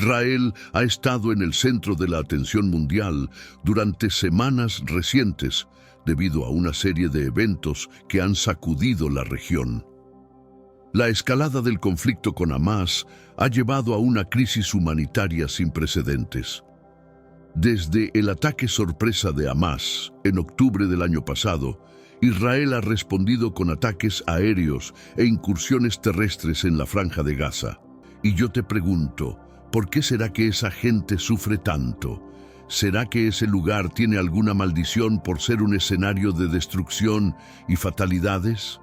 Israel ha estado en el centro de la atención mundial durante semanas recientes debido a una serie de eventos que han sacudido la región. La escalada del conflicto con Hamás ha llevado a una crisis humanitaria sin precedentes. Desde el ataque sorpresa de Hamás en octubre del año pasado, Israel ha respondido con ataques aéreos e incursiones terrestres en la Franja de Gaza. Y yo te pregunto, ¿por qué será que esa gente sufre tanto? ¿Será que ese lugar tiene alguna maldición por ser un escenario de destrucción y fatalidades?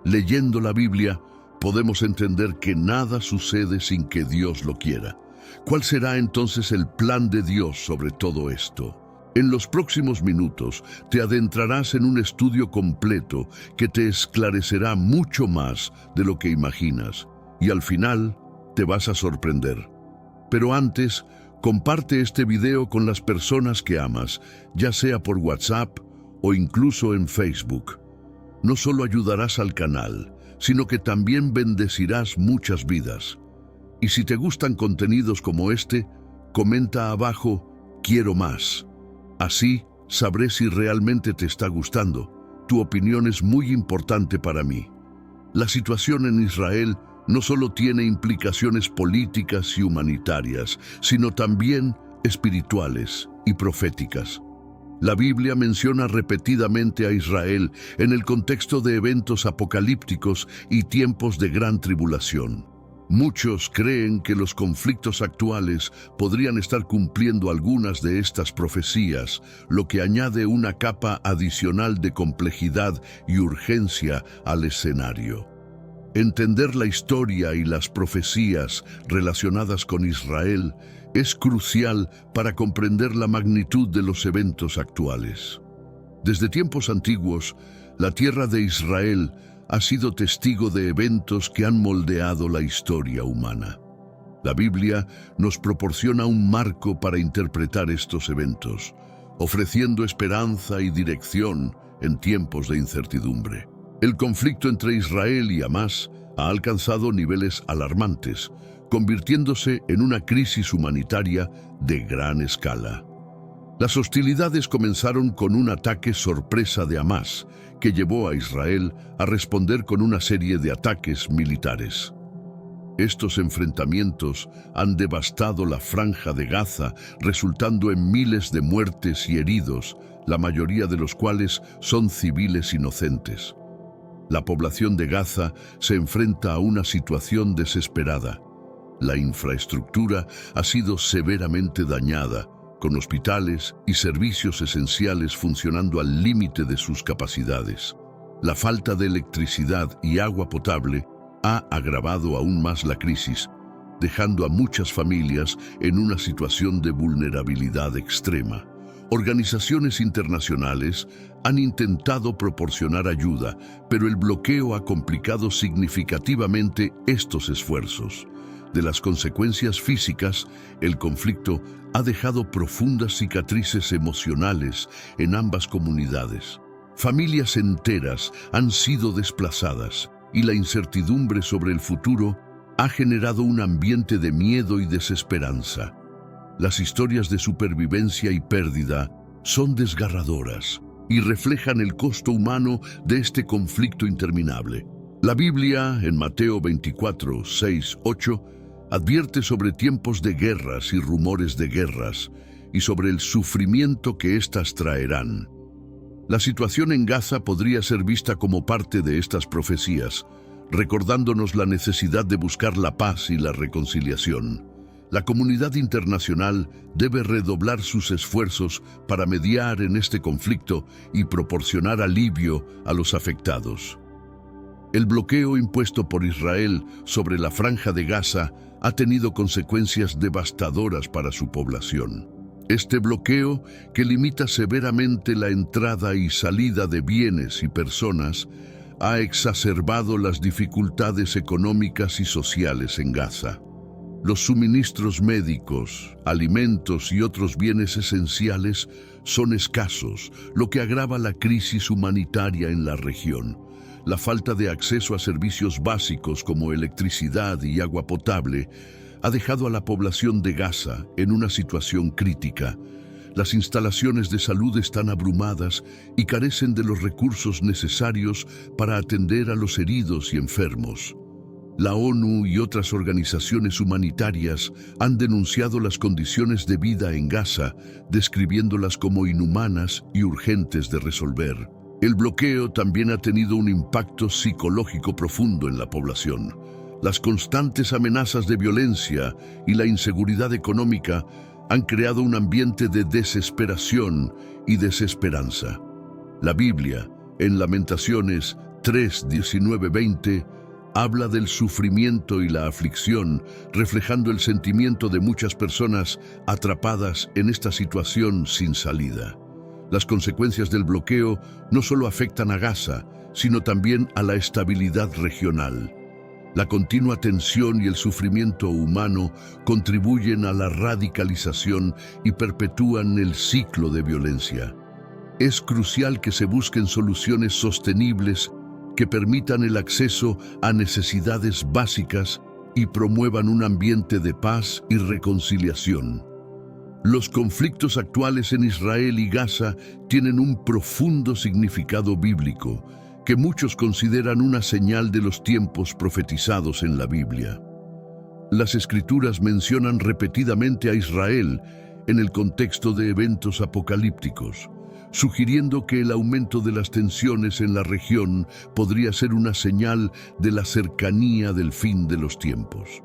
Leyendo la Biblia, podemos entender que nada sucede sin que Dios lo quiera. ¿Cuál será entonces el plan de Dios sobre todo esto? En los próximos minutos te adentrarás en un estudio completo que te esclarecerá mucho más de lo que imaginas y al final te vas a sorprender. Pero antes, comparte este video con las personas que amas, ya sea por WhatsApp o incluso en Facebook. No solo ayudarás al canal, sino que también bendecirás muchas vidas. Y si te gustan contenidos como este, comenta abajo, quiero más. Así sabré si realmente te está gustando. Tu opinión es muy importante para mí. La situación en Israel no solo tiene implicaciones políticas y humanitarias, sino también espirituales y proféticas. La Biblia menciona repetidamente a Israel en el contexto de eventos apocalípticos y tiempos de gran tribulación. Muchos creen que los conflictos actuales podrían estar cumpliendo algunas de estas profecías, lo que añade una capa adicional de complejidad y urgencia al escenario. Entender la historia y las profecías relacionadas con Israel es crucial para comprender la magnitud de los eventos actuales. Desde tiempos antiguos, la tierra de Israel ha sido testigo de eventos que han moldeado la historia humana. La Biblia nos proporciona un marco para interpretar estos eventos, ofreciendo esperanza y dirección en tiempos de incertidumbre. El conflicto entre Israel y Hamás ha alcanzado niveles alarmantes, convirtiéndose en una crisis humanitaria de gran escala. Las hostilidades comenzaron con un ataque sorpresa de Hamás, que llevó a Israel a responder con una serie de ataques militares. Estos enfrentamientos han devastado la Franja de Gaza, resultando en miles de muertes y heridos, la mayoría de los cuales son civiles inocentes. La población de Gaza se enfrenta a una situación desesperada. La infraestructura ha sido severamente dañada, con hospitales y servicios esenciales funcionando al límite de sus capacidades. La falta de electricidad y agua potable ha agravado aún más la crisis, dejando a muchas familias en una situación de vulnerabilidad extrema. Organizaciones internacionales han intentado proporcionar ayuda, pero el bloqueo ha complicado significativamente estos esfuerzos. De las consecuencias físicas, el conflicto ha dejado profundas cicatrices emocionales en ambas comunidades. Familias enteras han sido desplazadas y la incertidumbre sobre el futuro ha generado un ambiente de miedo y desesperanza. Las historias de supervivencia y pérdida son desgarradoras y reflejan el costo humano de este conflicto interminable. La Biblia, en Mateo 24, 6, 8, advierte sobre tiempos de guerras y rumores de guerras y sobre el sufrimiento que éstas traerán. La situación en Gaza podría ser vista como parte de estas profecías, recordándonos la necesidad de buscar la paz y la reconciliación. La comunidad internacional debe redoblar sus esfuerzos para mediar en este conflicto y proporcionar alivio a los afectados. El bloqueo impuesto por Israel sobre la Franja de Gaza ha tenido consecuencias devastadoras para su población. Este bloqueo, que limita severamente la entrada y salida de bienes y personas, ha exacerbado las dificultades económicas y sociales en Gaza. Los suministros médicos, alimentos y otros bienes esenciales son escasos, lo que agrava la crisis humanitaria en la región. La falta de acceso a servicios básicos como electricidad y agua potable ha dejado a la población de Gaza en una situación crítica. Las instalaciones de salud están abrumadas y carecen de los recursos necesarios para atender a los heridos y enfermos. La ONU y otras organizaciones humanitarias han denunciado las condiciones de vida en Gaza, describiéndolas como inhumanas y urgentes de resolver. El bloqueo también ha tenido un impacto psicológico profundo en la población. Las constantes amenazas de violencia y la inseguridad económica han creado un ambiente de desesperación y desesperanza. La Biblia, en Lamentaciones 3, 19-20, habla del sufrimiento y la aflicción, reflejando el sentimiento de muchas personas atrapadas en esta situación sin salida. Las consecuencias del bloqueo no solo afectan a Gaza, sino también a la estabilidad regional. La continua tensión y el sufrimiento humano contribuyen a la radicalización y perpetúan el ciclo de violencia. Es crucial que se busquen soluciones sostenibles que permitan el acceso a necesidades básicas y promuevan un ambiente de paz y reconciliación. Los conflictos actuales en Israel y Gaza tienen un profundo significado bíblico, que muchos consideran una señal de los tiempos profetizados en la Biblia. Las Escrituras mencionan repetidamente a Israel en el contexto de eventos apocalípticos, sugiriendo que el aumento de las tensiones en la región podría ser una señal de la cercanía del fin de los tiempos.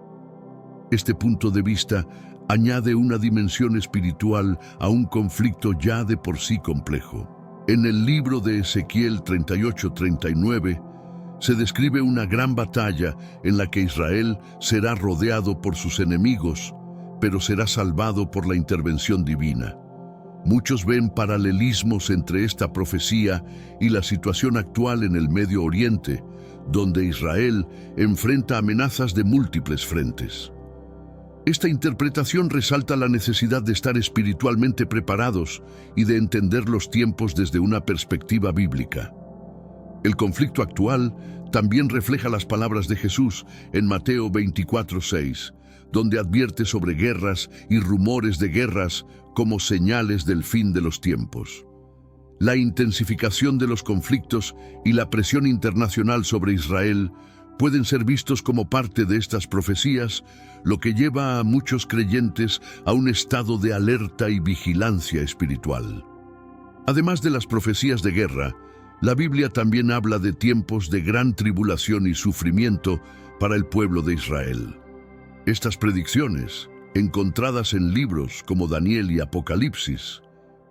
Este punto de vista añade una dimensión espiritual a un conflicto ya de por sí complejo. En el libro de Ezequiel 38-39 se describe una gran batalla en la que Israel será rodeado por sus enemigos, pero será salvado por la intervención divina. Muchos ven paralelismos entre esta profecía y la situación actual en el Medio Oriente, donde Israel enfrenta amenazas de múltiples frentes. Esta interpretación resalta la necesidad de estar espiritualmente preparados y de entender los tiempos desde una perspectiva bíblica. El conflicto actual también refleja las palabras de Jesús en Mateo 24:6, donde advierte sobre guerras y rumores de guerras como señales del fin de los tiempos. La intensificación de los conflictos y la presión internacional sobre Israel pueden ser vistos como parte de estas profecías, lo que lleva a muchos creyentes a un estado de alerta y vigilancia espiritual. Además de las profecías de guerra, la Biblia también habla de tiempos de gran tribulación y sufrimiento para el pueblo de Israel. Estas predicciones, encontradas en libros como Daniel y Apocalipsis,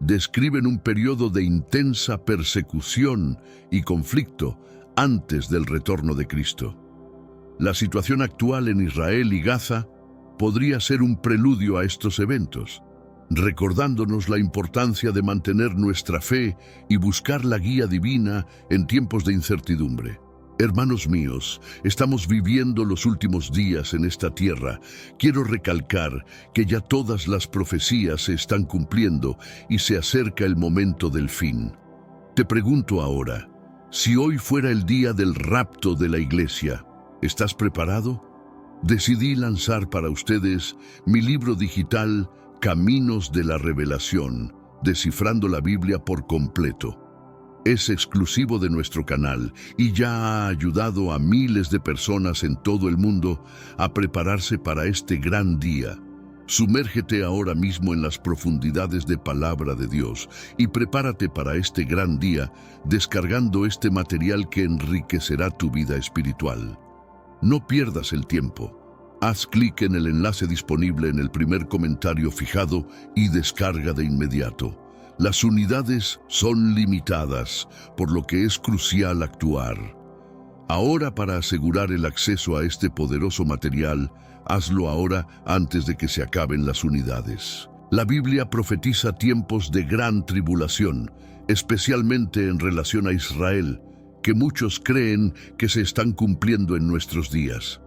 describen un periodo de intensa persecución y conflicto antes del retorno de Cristo. La situación actual en Israel y Gaza podría ser un preludio a estos eventos, recordándonos la importancia de mantener nuestra fe y buscar la guía divina en tiempos de incertidumbre. Hermanos míos, estamos viviendo los últimos días en esta tierra. Quiero recalcar que ya todas las profecías se están cumpliendo y se acerca el momento del fin. Te pregunto ahora, si hoy fuera el día del rapto de la iglesia, ¿estás preparado? Decidí lanzar para ustedes mi libro digital Caminos de la Revelación, descifrando la Biblia por completo. Es exclusivo de nuestro canal y ya ha ayudado a miles de personas en todo el mundo a prepararse para este gran día. Sumérgete ahora mismo en las profundidades de Palabra de Dios y prepárate para este gran día descargando este material que enriquecerá tu vida espiritual. No pierdas el tiempo. Haz clic en el enlace disponible en el primer comentario fijado y descarga de inmediato. Las unidades son limitadas, por lo que es crucial actuar. Ahora, para asegurar el acceso a este poderoso material, hazlo ahora antes de que se acaben las unidades. La Biblia profetiza tiempos de gran tribulación, especialmente en relación a Israel, que muchos creen que se están cumpliendo en nuestros días.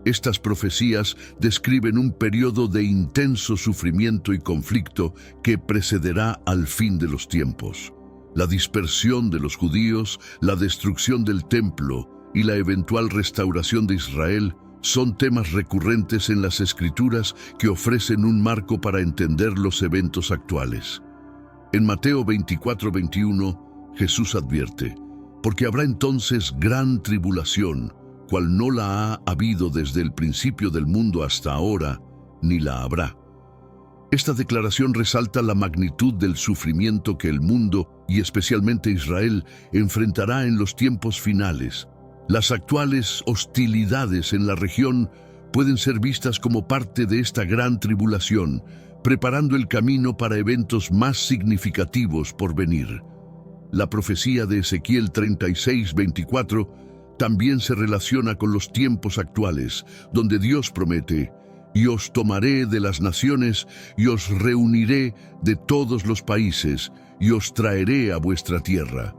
Estas profecías describen un periodo de intenso sufrimiento y conflicto que precederá al fin de los tiempos. La dispersión de los judíos, la destrucción del templo y la eventual restauración de Israel Son temas recurrentes en las Escrituras que ofrecen un marco para entender los eventos actuales. En Mateo 24:21, Jesús advierte: porque habrá entonces gran tribulación, cual no la ha habido desde el principio del mundo hasta ahora, ni la habrá. Esta declaración resalta la magnitud del sufrimiento que el mundo, y especialmente Israel, enfrentará en los tiempos finales. Las actuales hostilidades en la región pueden ser vistas como parte de esta gran tribulación, preparando el camino para eventos más significativos por venir. La profecía de Ezequiel 36:24 también se relaciona con los tiempos actuales, donde Dios promete: y os tomaré de las naciones, y os reuniré de todos los países, y os traeré a vuestra tierra.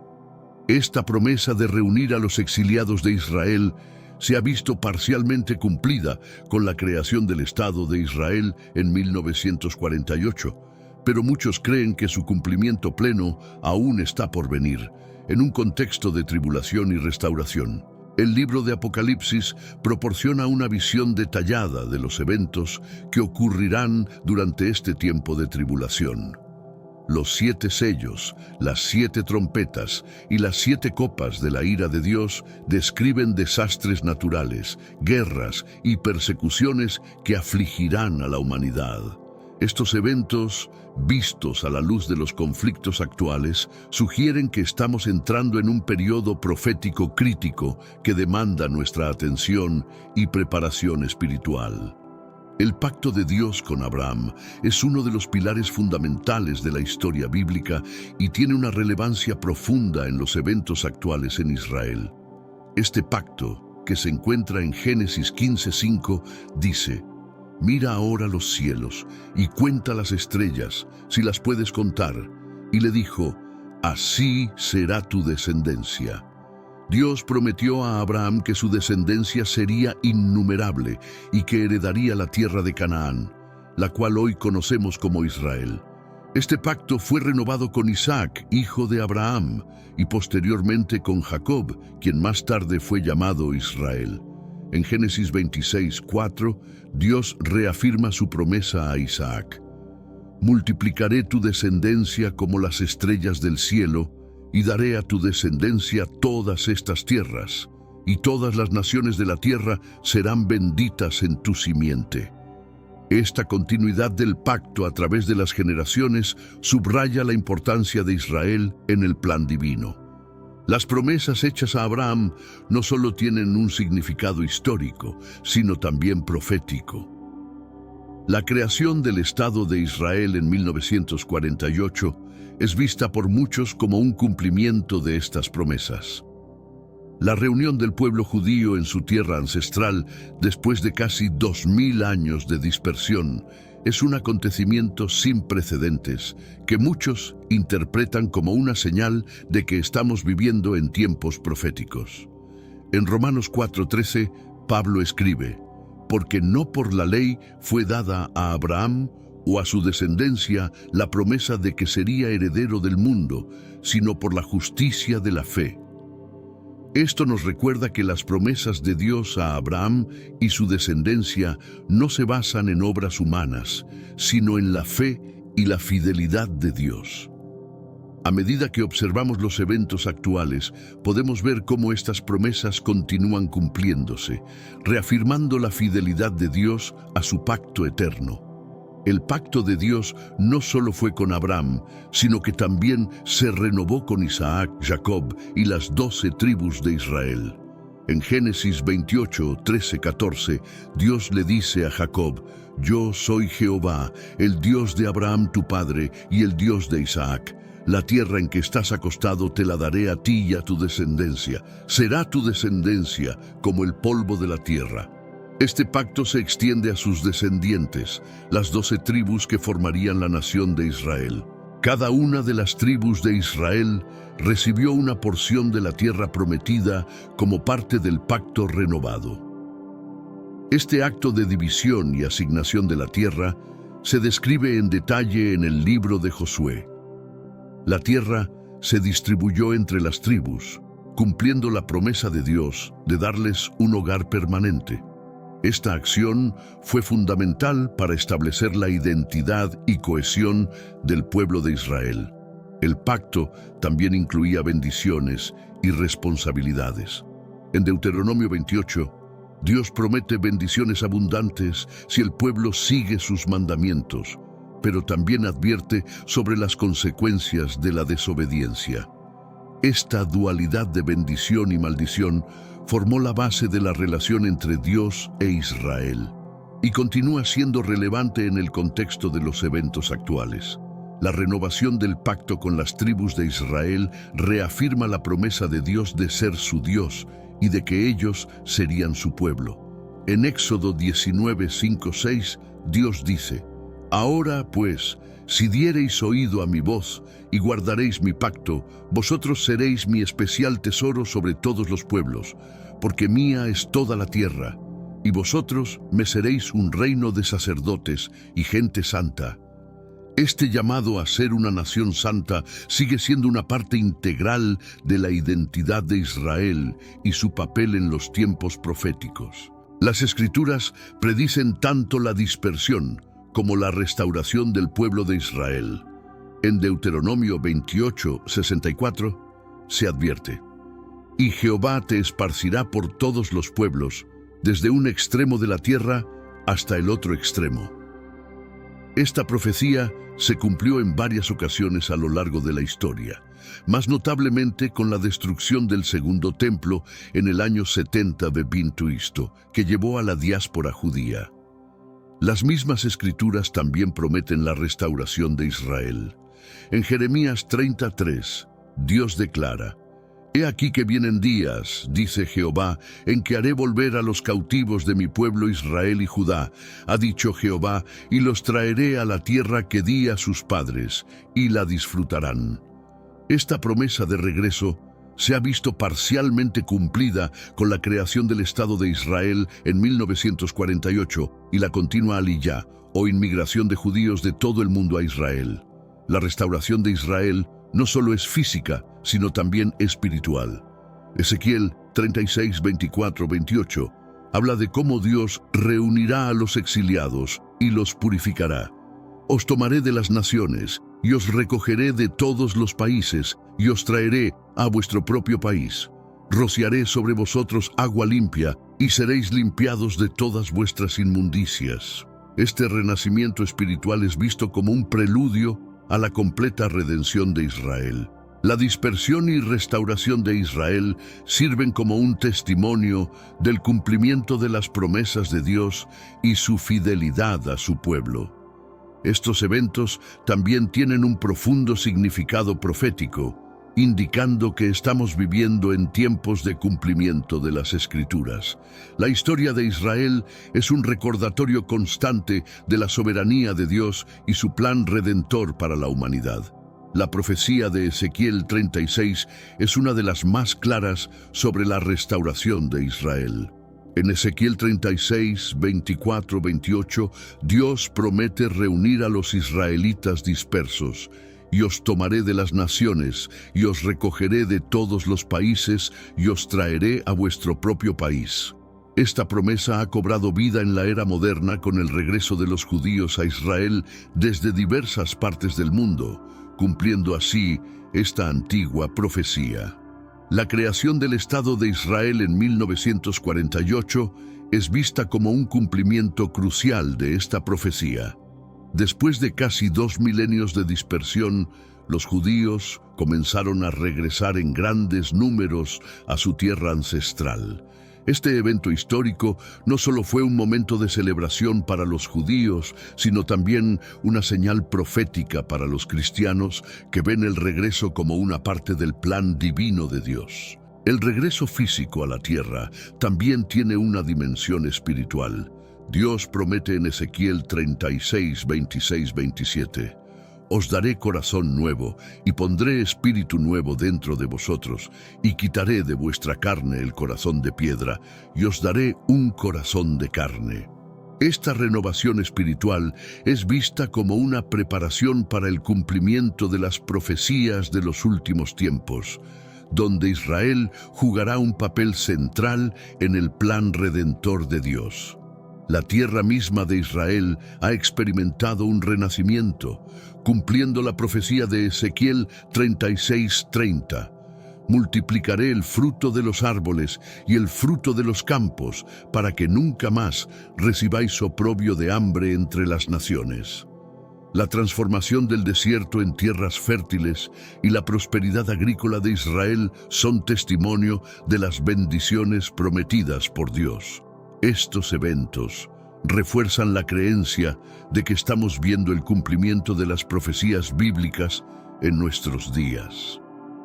Esta promesa de reunir a los exiliados de Israel se ha visto parcialmente cumplida con la creación del Estado de Israel en 1948, pero muchos creen que su cumplimiento pleno aún está por venir, en un contexto de tribulación y restauración. El libro de Apocalipsis proporciona una visión detallada de los eventos que ocurrirán durante este tiempo de tribulación. Los 7 sellos, las 7 trompetas y las 7 copas de la ira de Dios describen desastres naturales, guerras y persecuciones que afligirán a la humanidad. Estos eventos, vistos a la luz de los conflictos actuales, sugieren que estamos entrando en un periodo profético crítico que demanda nuestra atención y preparación espiritual. El pacto de Dios con Abraham es uno de los pilares fundamentales de la historia bíblica y tiene una relevancia profunda en los eventos actuales en Israel. Este pacto, que se encuentra en Génesis 15:5, dice: mira ahora los cielos y cuenta las estrellas, si las puedes contar. Y le dijo: así será tu descendencia. Dios prometió a Abraham que su descendencia sería innumerable y que heredaría la tierra de Canaán, la cual hoy conocemos como Israel. Este pacto fue renovado con Isaac, hijo de Abraham, y posteriormente con Jacob, quien más tarde fue llamado Israel. En Génesis 26:4, Dios reafirma su promesa a Isaac: multiplicaré tu descendencia como las estrellas del cielo, y daré a tu descendencia todas estas tierras, y todas las naciones de la tierra serán benditas en tu simiente. Esta continuidad del pacto a través de las generaciones subraya la importancia de Israel en el plan divino. Las promesas hechas a Abraham no solo tienen un significado histórico, sino también profético. La creación del Estado de Israel en 1948 es vista por muchos como un cumplimiento de estas promesas. La reunión del pueblo judío en su tierra ancestral, después de casi 2000 años de dispersión, es un acontecimiento sin precedentes que muchos interpretan como una señal de que estamos viviendo en tiempos proféticos. En Romanos 4:13, Pablo escribe: porque no por la ley fue dada a Abraham o a su descendencia la promesa de que sería heredero del mundo, sino por la justicia de la fe. Esto nos recuerda que las promesas de Dios a Abraham y su descendencia no se basan en obras humanas, sino en la fe y la fidelidad de Dios. A medida que observamos los eventos actuales, podemos ver cómo estas promesas continúan cumpliéndose, reafirmando la fidelidad de Dios a su pacto eterno. El pacto de Dios no solo fue con Abraham, sino que también se renovó con Isaac, Jacob y las 12 tribus de Israel. En Génesis 28:13-14, Dios le dice a Jacob: yo soy Jehová, el Dios de Abraham tu padre y el Dios de Isaac. La tierra en que estás acostado te la daré a ti y a tu descendencia. Será tu descendencia como el polvo de la tierra. Este pacto se extiende a sus descendientes, las 12 tribus que formarían la nación de Israel. Cada una de las tribus de Israel recibió una porción de la tierra prometida como parte del pacto renovado. Este acto de división y asignación de la tierra se describe en detalle en el libro de Josué. La tierra se distribuyó entre las tribus, cumpliendo la promesa de Dios de darles un hogar permanente. Esta acción fue fundamental para establecer la identidad y cohesión del pueblo de Israel. El pacto también incluía bendiciones y responsabilidades. En Deuteronomio 28, Dios promete bendiciones abundantes si el pueblo sigue sus mandamientos, pero también advierte sobre las consecuencias de la desobediencia. Esta dualidad de bendición y maldición formó la base de la relación entre Dios e Israel y continúa siendo relevante en el contexto de los eventos actuales. La renovación del pacto con las tribus de Israel reafirma la promesa de Dios de ser su Dios y de que ellos serían su pueblo. En Éxodo 19, 5, 6, Dios dice: «Ahora, pues, si diereis oído a mi voz y guardaréis mi pacto, vosotros seréis mi especial tesoro sobre todos los pueblos, porque mía es toda la tierra, y vosotros me seréis un reino de sacerdotes y gente santa». Este llamado a ser una nación santa sigue siendo una parte integral de la identidad de Israel y su papel en los tiempos proféticos. Las Escrituras predicen tanto la dispersión como la restauración del pueblo de Israel. En Deuteronomio 28, 64, se advierte: «Y Jehová te esparcirá por todos los pueblos, desde un extremo de la tierra hasta el otro extremo». Esta profecía se cumplió en varias ocasiones a lo largo de la historia, más notablemente con la destrucción del segundo templo en el año 70 de Bintu Isto, que llevó a la diáspora judía. Las mismas escrituras también prometen la restauración de Israel. En Jeremías 33, Dios declara: «He aquí que vienen días, dice Jehová, en que haré volver a los cautivos de mi pueblo Israel y Judá, ha dicho Jehová, y los traeré a la tierra que di a sus padres, y la disfrutarán». Esta promesa de regreso se ha visto parcialmente cumplida con la creación del Estado de Israel en 1948 y la continua aliyá, o inmigración de judíos de todo el mundo a Israel. La restauración de Israel no solo es física, sino también espiritual. Ezequiel 36, 24, 28 habla de cómo Dios reunirá a los exiliados y los purificará. «Os tomaré de las naciones, y os recogeré de todos los países, y os traeré a vuestro propio país. Rociaré sobre vosotros agua limpia, y seréis limpiados de todas vuestras inmundicias». Este renacimiento espiritual es visto como un preludio a la completa redención de Israel. La dispersión y restauración de Israel sirven como un testimonio del cumplimiento de las promesas de Dios y su fidelidad a su pueblo. Estos eventos también tienen un profundo significado profético, indicando que estamos viviendo en tiempos de cumplimiento de las Escrituras. La historia de Israel es un recordatorio constante de la soberanía de Dios y su plan redentor para la humanidad. La profecía de Ezequiel 36 es una de las más claras sobre la restauración de Israel. En Ezequiel 36, 24, 28, Dios promete reunir a los israelitas dispersos: «Y os tomaré de las naciones, y os recogeré de todos los países, y os traeré a vuestro propio país». Esta promesa ha cobrado vida en la era moderna con el regreso de los judíos a Israel desde diversas partes del mundo, cumpliendo así esta antigua profecía. La creación del Estado de Israel en 1948 es vista como un cumplimiento crucial de esta profecía. Después de casi 2 milenios de dispersión, los judíos comenzaron a regresar en grandes números a su tierra ancestral. Este evento histórico no solo fue un momento de celebración para los judíos, sino también una señal profética para los cristianos que ven el regreso como una parte del plan divino de Dios. El regreso físico a la tierra también tiene una dimensión espiritual. Dios promete en Ezequiel 36, 26, 27: «Os daré corazón nuevo, y pondré espíritu nuevo dentro de vosotros, y quitaré de vuestra carne el corazón de piedra, y os daré un corazón de carne». Esta renovación espiritual es vista como una preparación para el cumplimiento de las profecías de los últimos tiempos, donde Israel jugará un papel central en el plan redentor de Dios. La tierra misma de Israel ha experimentado un renacimiento, cumpliendo la profecía de Ezequiel 36:30. Multiplicaré el fruto de los árboles y el fruto de los campos, para que nunca más recibáis oprobio de hambre entre las naciones. La transformación del desierto en tierras fértiles y la prosperidad agrícola de Israel son testimonio de las bendiciones prometidas por Dios. Estos eventos refuerzan la creencia de que estamos viendo el cumplimiento de las profecías bíblicas en nuestros días.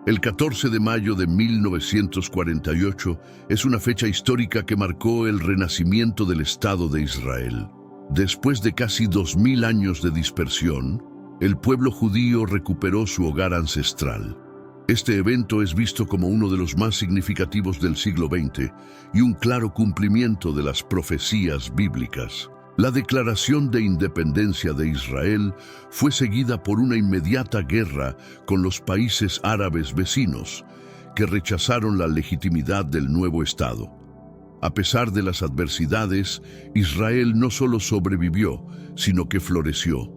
El 14 de mayo de 1948 es una fecha histórica que marcó el renacimiento del Estado de Israel. Después de casi 2000 años de dispersión, el pueblo judío recuperó su hogar ancestral. Este evento es visto como uno de los más significativos del siglo XX y un claro cumplimiento de las profecías bíblicas. La declaración de independencia de Israel fue seguida por una inmediata guerra con los países árabes vecinos, que rechazaron la legitimidad del nuevo Estado. A pesar de las adversidades, Israel no solo sobrevivió, sino que floreció.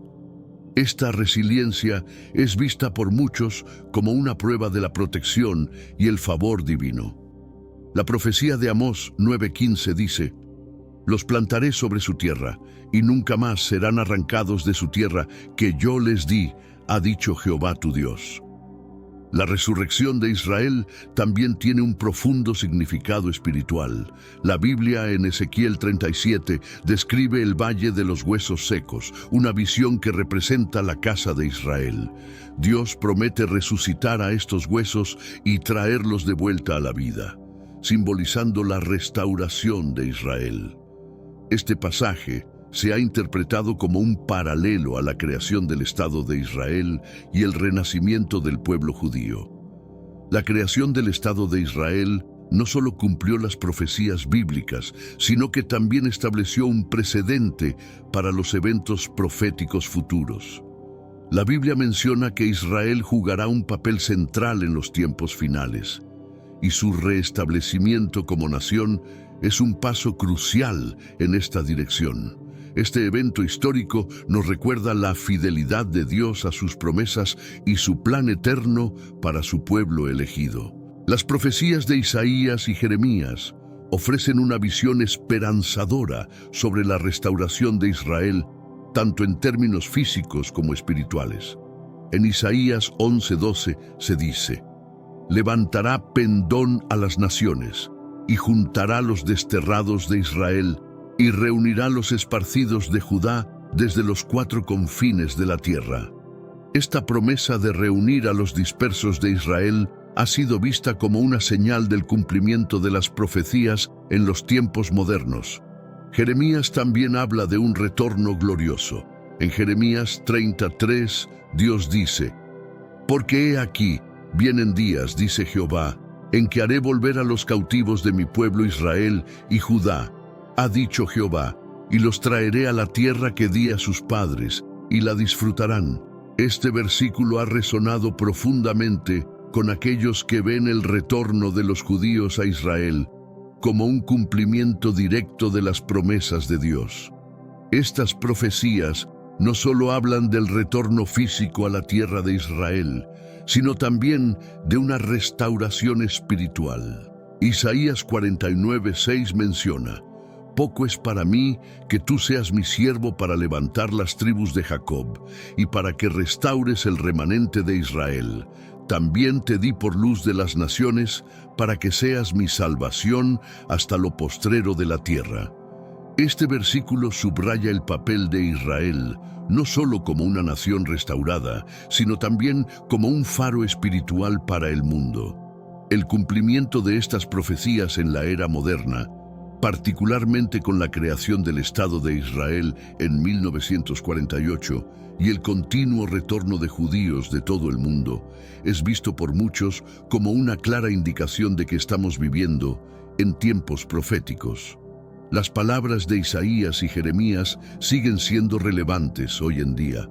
Esta resiliencia es vista por muchos como una prueba de la protección y el favor divino. La profecía de Amós 9:15 dice: «Los plantaré sobre su tierra, y nunca más serán arrancados de su tierra que yo les di, ha dicho Jehová tu Dios». La resurrección de Israel también tiene un profundo significado espiritual. La Biblia en Ezequiel 37 describe el Valle de los Huesos Secos, una visión que representa la casa de Israel. Dios promete resucitar a estos huesos y traerlos de vuelta a la vida, simbolizando la restauración de Israel. Este pasaje se ha interpretado como un paralelo a la creación del Estado de Israel y el renacimiento del pueblo judío. La creación del Estado de Israel no solo cumplió las profecías bíblicas, sino que también estableció un precedente para los eventos proféticos futuros. La Biblia menciona que Israel jugará un papel central en los tiempos finales, y su restablecimiento como nación es un paso crucial en esta dirección. Este evento histórico nos recuerda la fidelidad de Dios a sus promesas y su plan eterno para su pueblo elegido. Las profecías de Isaías y Jeremías ofrecen una visión esperanzadora sobre la restauración de Israel, tanto en términos físicos como espirituales. En Isaías 11:12 se dice: «Levantará pendón a las naciones, y juntará los desterrados de Israel, y reunirá los esparcidos de Judá desde los 4 confines de la tierra». Esta promesa de reunir a los dispersos de Israel ha sido vista como una señal del cumplimiento de las profecías en los tiempos modernos. Jeremías también habla de un retorno glorioso. En Jeremías 33, Dios dice: «Porque he aquí, vienen días, dice Jehová, en que haré volver a los cautivos de mi pueblo Israel y Judá, ha dicho Jehová, y los traeré a la tierra que di a sus padres, y la disfrutarán». Este versículo ha resonado profundamente con aquellos que ven el retorno de los judíos a Israel como un cumplimiento directo de las promesas de Dios. Estas profecías no solo hablan del retorno físico a la tierra de Israel, sino también de una restauración espiritual. Isaías 49:6 menciona: «Poco es para mí que tú seas mi siervo para levantar las tribus de Jacob y para que restaures el remanente de Israel. También te di por luz de las naciones para que seas mi salvación hasta lo postrero de la tierra». Este versículo subraya el papel de Israel, no solo como una nación restaurada, sino también como un faro espiritual para el mundo. El cumplimiento de estas profecías en la era moderna, particularmente con la creación del Estado de Israel en 1948 y el continuo retorno de judíos de todo el mundo, es visto por muchos como una clara indicación de que estamos viviendo en tiempos proféticos. Las palabras de Isaías y Jeremías siguen siendo relevantes hoy en día,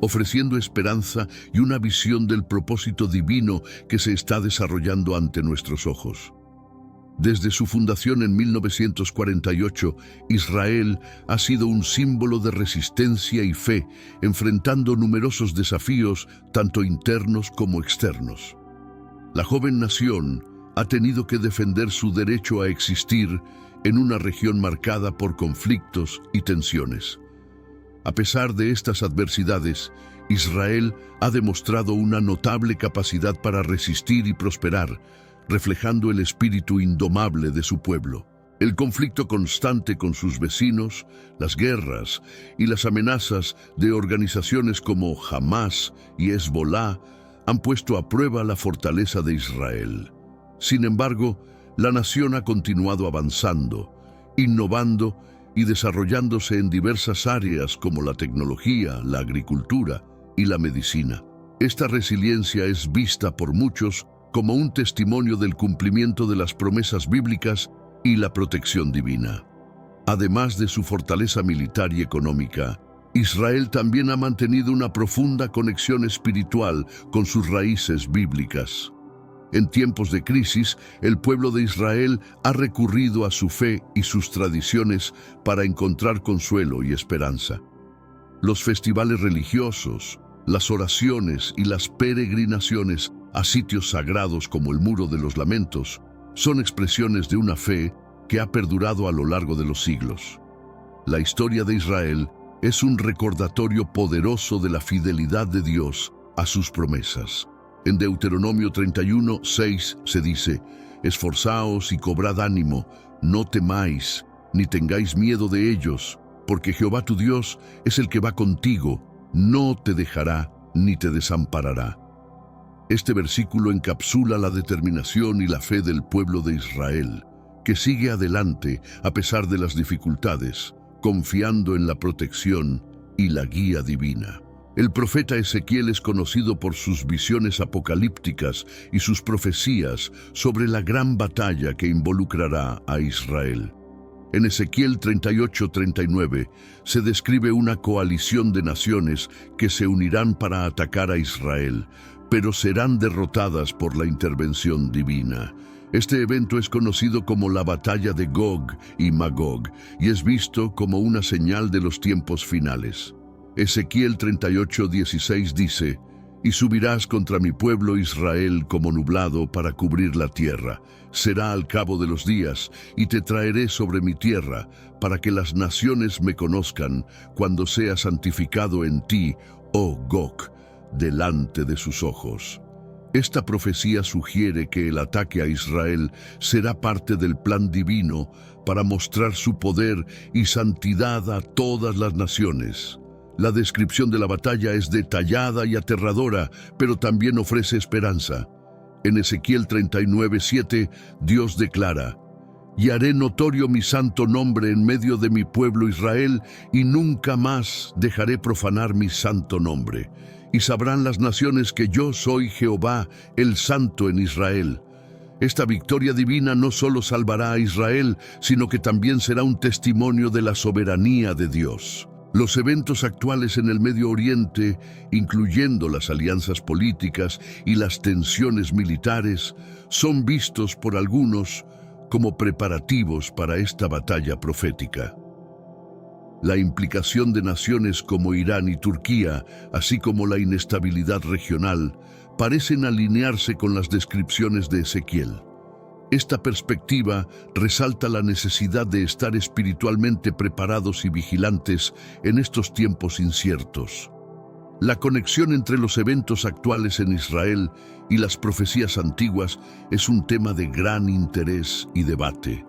ofreciendo esperanza y una visión del propósito divino que se está desarrollando ante nuestros ojos. Desde su fundación en 1948, Israel ha sido un símbolo de resistencia y fe, enfrentando numerosos desafíos, tanto internos como externos. La joven nación ha tenido que defender su derecho a existir en una región marcada por conflictos y tensiones. A pesar de estas adversidades, Israel ha demostrado una notable capacidad para resistir y prosperar, reflejando el espíritu indomable de su pueblo. El conflicto constante con sus vecinos, las guerras y las amenazas de organizaciones como Hamás y Hezbolá han puesto a prueba la fortaleza de Israel. Sin embargo, la nación ha continuado avanzando, innovando y desarrollándose en diversas áreas como la tecnología, la agricultura y la medicina. Esta resiliencia es vista por muchos como un testimonio del cumplimiento de las promesas bíblicas y la protección divina. Además de su fortaleza militar y económica, Israel también ha mantenido una profunda conexión espiritual con sus raíces bíblicas. En tiempos de crisis, el pueblo de Israel ha recurrido a su fe y sus tradiciones para encontrar consuelo y esperanza. Los festivales religiosos, las oraciones y las peregrinaciones a sitios sagrados como el Muro de los Lamentos son expresiones de una fe que ha perdurado a lo largo de los siglos. La historia de Israel es un recordatorio poderoso de la fidelidad de Dios a sus promesas. En Deuteronomio 31:6 se dice: «Esforzaos y cobrad ánimo, no temáis, ni tengáis miedo de ellos, porque Jehová tu Dios es el que va contigo, no te dejará ni te desamparará». Este versículo encapsula la determinación y la fe del pueblo de Israel, que sigue adelante a pesar de las dificultades, confiando en la protección y la guía divina. El profeta Ezequiel es conocido por sus visiones apocalípticas y sus profecías sobre la gran batalla que involucrará a Israel. En Ezequiel 38:39 se describe una coalición de naciones que se unirán para atacar a Israel, pero serán derrotadas por la intervención divina. Este evento es conocido como la batalla de Gog y Magog y es visto como una señal de los tiempos finales. Ezequiel 38:16 dice: «Y subirás contra mi pueblo Israel como nublado para cubrir la tierra. Será al cabo de los días, y te traeré sobre mi tierra, para que las naciones me conozcan, cuando sea santificado en ti, oh Gog, delante de sus ojos». Esta profecía sugiere que el ataque a Israel será parte del plan divino para mostrar su poder y santidad a todas las naciones. La descripción de la batalla es detallada y aterradora, pero también ofrece esperanza. En Ezequiel 39:7, Dios declara: «Y haré notorio mi santo nombre en medio de mi pueblo Israel, y nunca más dejaré profanar mi santo nombre. Y sabrán las naciones que yo soy Jehová, el Santo en Israel». Esta victoria divina no solo salvará a Israel, sino que también será un testimonio de la soberanía de Dios. Los eventos actuales en el Medio Oriente, incluyendo las alianzas políticas y las tensiones militares, son vistos por algunos como preparativos para esta batalla profética. La implicación de naciones como Irán y Turquía, así como la inestabilidad regional, parecen alinearse con las descripciones de Ezequiel. Esta perspectiva resalta la necesidad de estar espiritualmente preparados y vigilantes en estos tiempos inciertos. La conexión entre los eventos actuales en Israel y las profecías antiguas es un tema de gran interés y debate.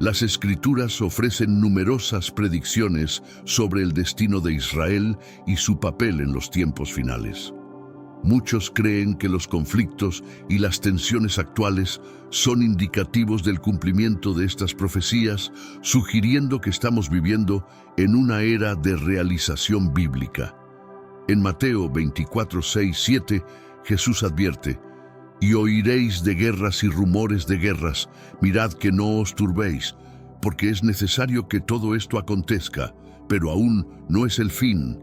Las Escrituras ofrecen numerosas predicciones sobre el destino de Israel y su papel en los tiempos finales. Muchos creen que los conflictos y las tensiones actuales son indicativos del cumplimiento de estas profecías, sugiriendo que estamos viviendo en una era de realización bíblica. En Mateo 24:6-7, Jesús advierte: «Y oiréis de guerras y rumores de guerras, mirad que no os turbéis, porque es necesario que todo esto acontezca, pero aún no es el fin,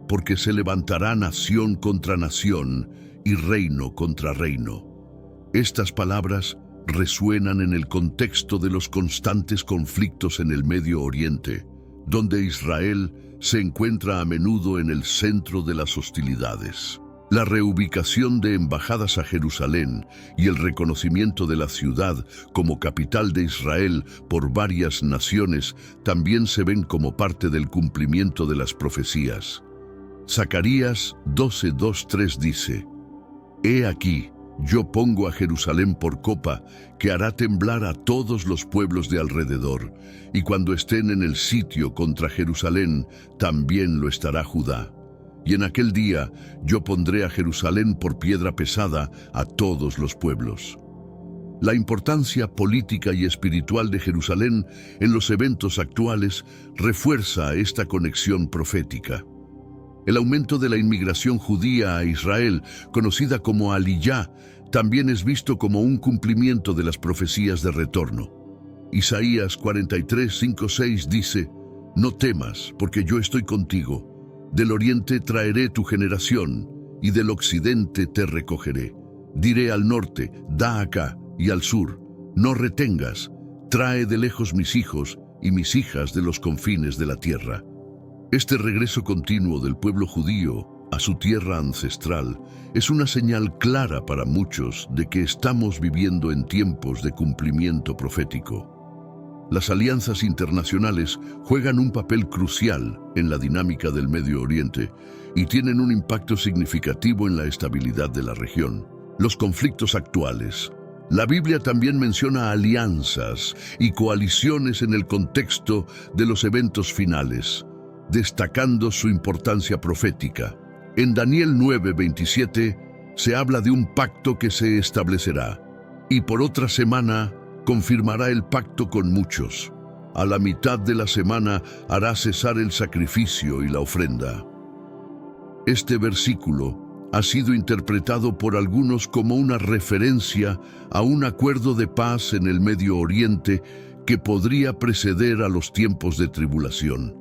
porque se levantará nación contra nación y reino contra reino». Estas palabras resuenan en el contexto de los constantes conflictos en el Medio Oriente, donde Israel se encuentra a menudo en el centro de las hostilidades. La reubicación de embajadas a Jerusalén y el reconocimiento de la ciudad como capital de Israel por varias naciones también se ven como parte del cumplimiento de las profecías. Zacarías 12:2-3 dice: «He aquí, yo pongo a Jerusalén por copa, que hará temblar a todos los pueblos de alrededor, y cuando estén en el sitio contra Jerusalén, también lo estará Judá. Y en aquel día yo pondré a Jerusalén por piedra pesada a todos los pueblos». La importancia política y espiritual de Jerusalén en los eventos actuales refuerza esta conexión profética. El aumento de la inmigración judía a Israel, conocida como Aliyá, también es visto como un cumplimiento de las profecías de retorno. Isaías 43:5-6 dice: «No temas, porque yo estoy contigo. Del oriente traeré tu generación, y del occidente te recogeré. Diré al norte, da acá, y al sur, no retengas. Trae de lejos mis hijos y mis hijas de los confines de la tierra». Este regreso continuo del pueblo judío a su tierra ancestral es una señal clara para muchos de que estamos viviendo en tiempos de cumplimiento profético. Las alianzas internacionales juegan un papel crucial en la dinámica del Medio Oriente y tienen un impacto significativo en la estabilidad de la región. Los conflictos actuales. La Biblia también menciona alianzas y coaliciones en el contexto de los eventos finales, destacando su importancia profética. En Daniel 9:27 se habla de un pacto que se establecerá, y por otra semana confirmará el pacto con muchos. A la mitad de la semana hará cesar el sacrificio y la ofrenda. Este versículo ha sido interpretado por algunos como una referencia a un acuerdo de paz en el Medio Oriente que podría preceder a los tiempos de tribulación.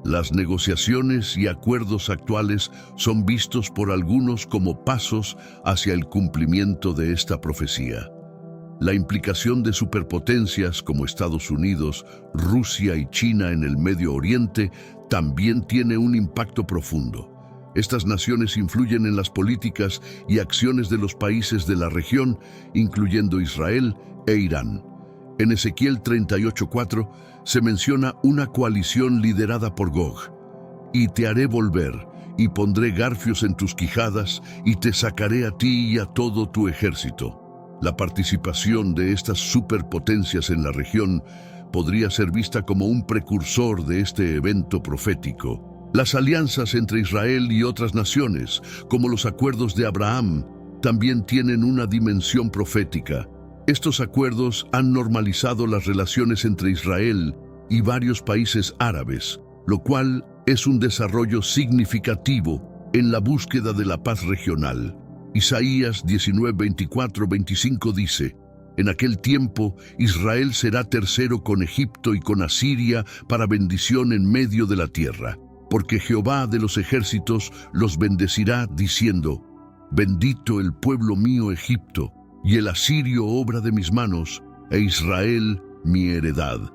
Las negociaciones y acuerdos actuales son vistos por algunos como pasos hacia el cumplimiento de esta profecía. La implicación de superpotencias como Estados Unidos, Rusia y China en el Medio Oriente también tiene un impacto profundo. Estas naciones influyen en las políticas y acciones de los países de la región, incluyendo Israel e Irán. En Ezequiel 38:4 se menciona una coalición liderada por Gog. «Y te haré volver, y pondré garfios en tus quijadas, y te sacaré a ti y a todo tu ejército». La participación de estas superpotencias en la región podría ser vista como un precursor de este evento profético. Las alianzas entre Israel y otras naciones, como los acuerdos de Abraham, también tienen una dimensión profética. Estos acuerdos han normalizado las relaciones entre Israel y varios países árabes, lo cual es un desarrollo significativo en la búsqueda de la paz regional. Isaías 19:24-25 dice: «En aquel tiempo Israel será tercero con Egipto y con Asiria para bendición en medio de la tierra, porque Jehová de los ejércitos los bendecirá diciendo: bendito el pueblo mío Egipto, y el asirio obra de mis manos, e Israel mi heredad».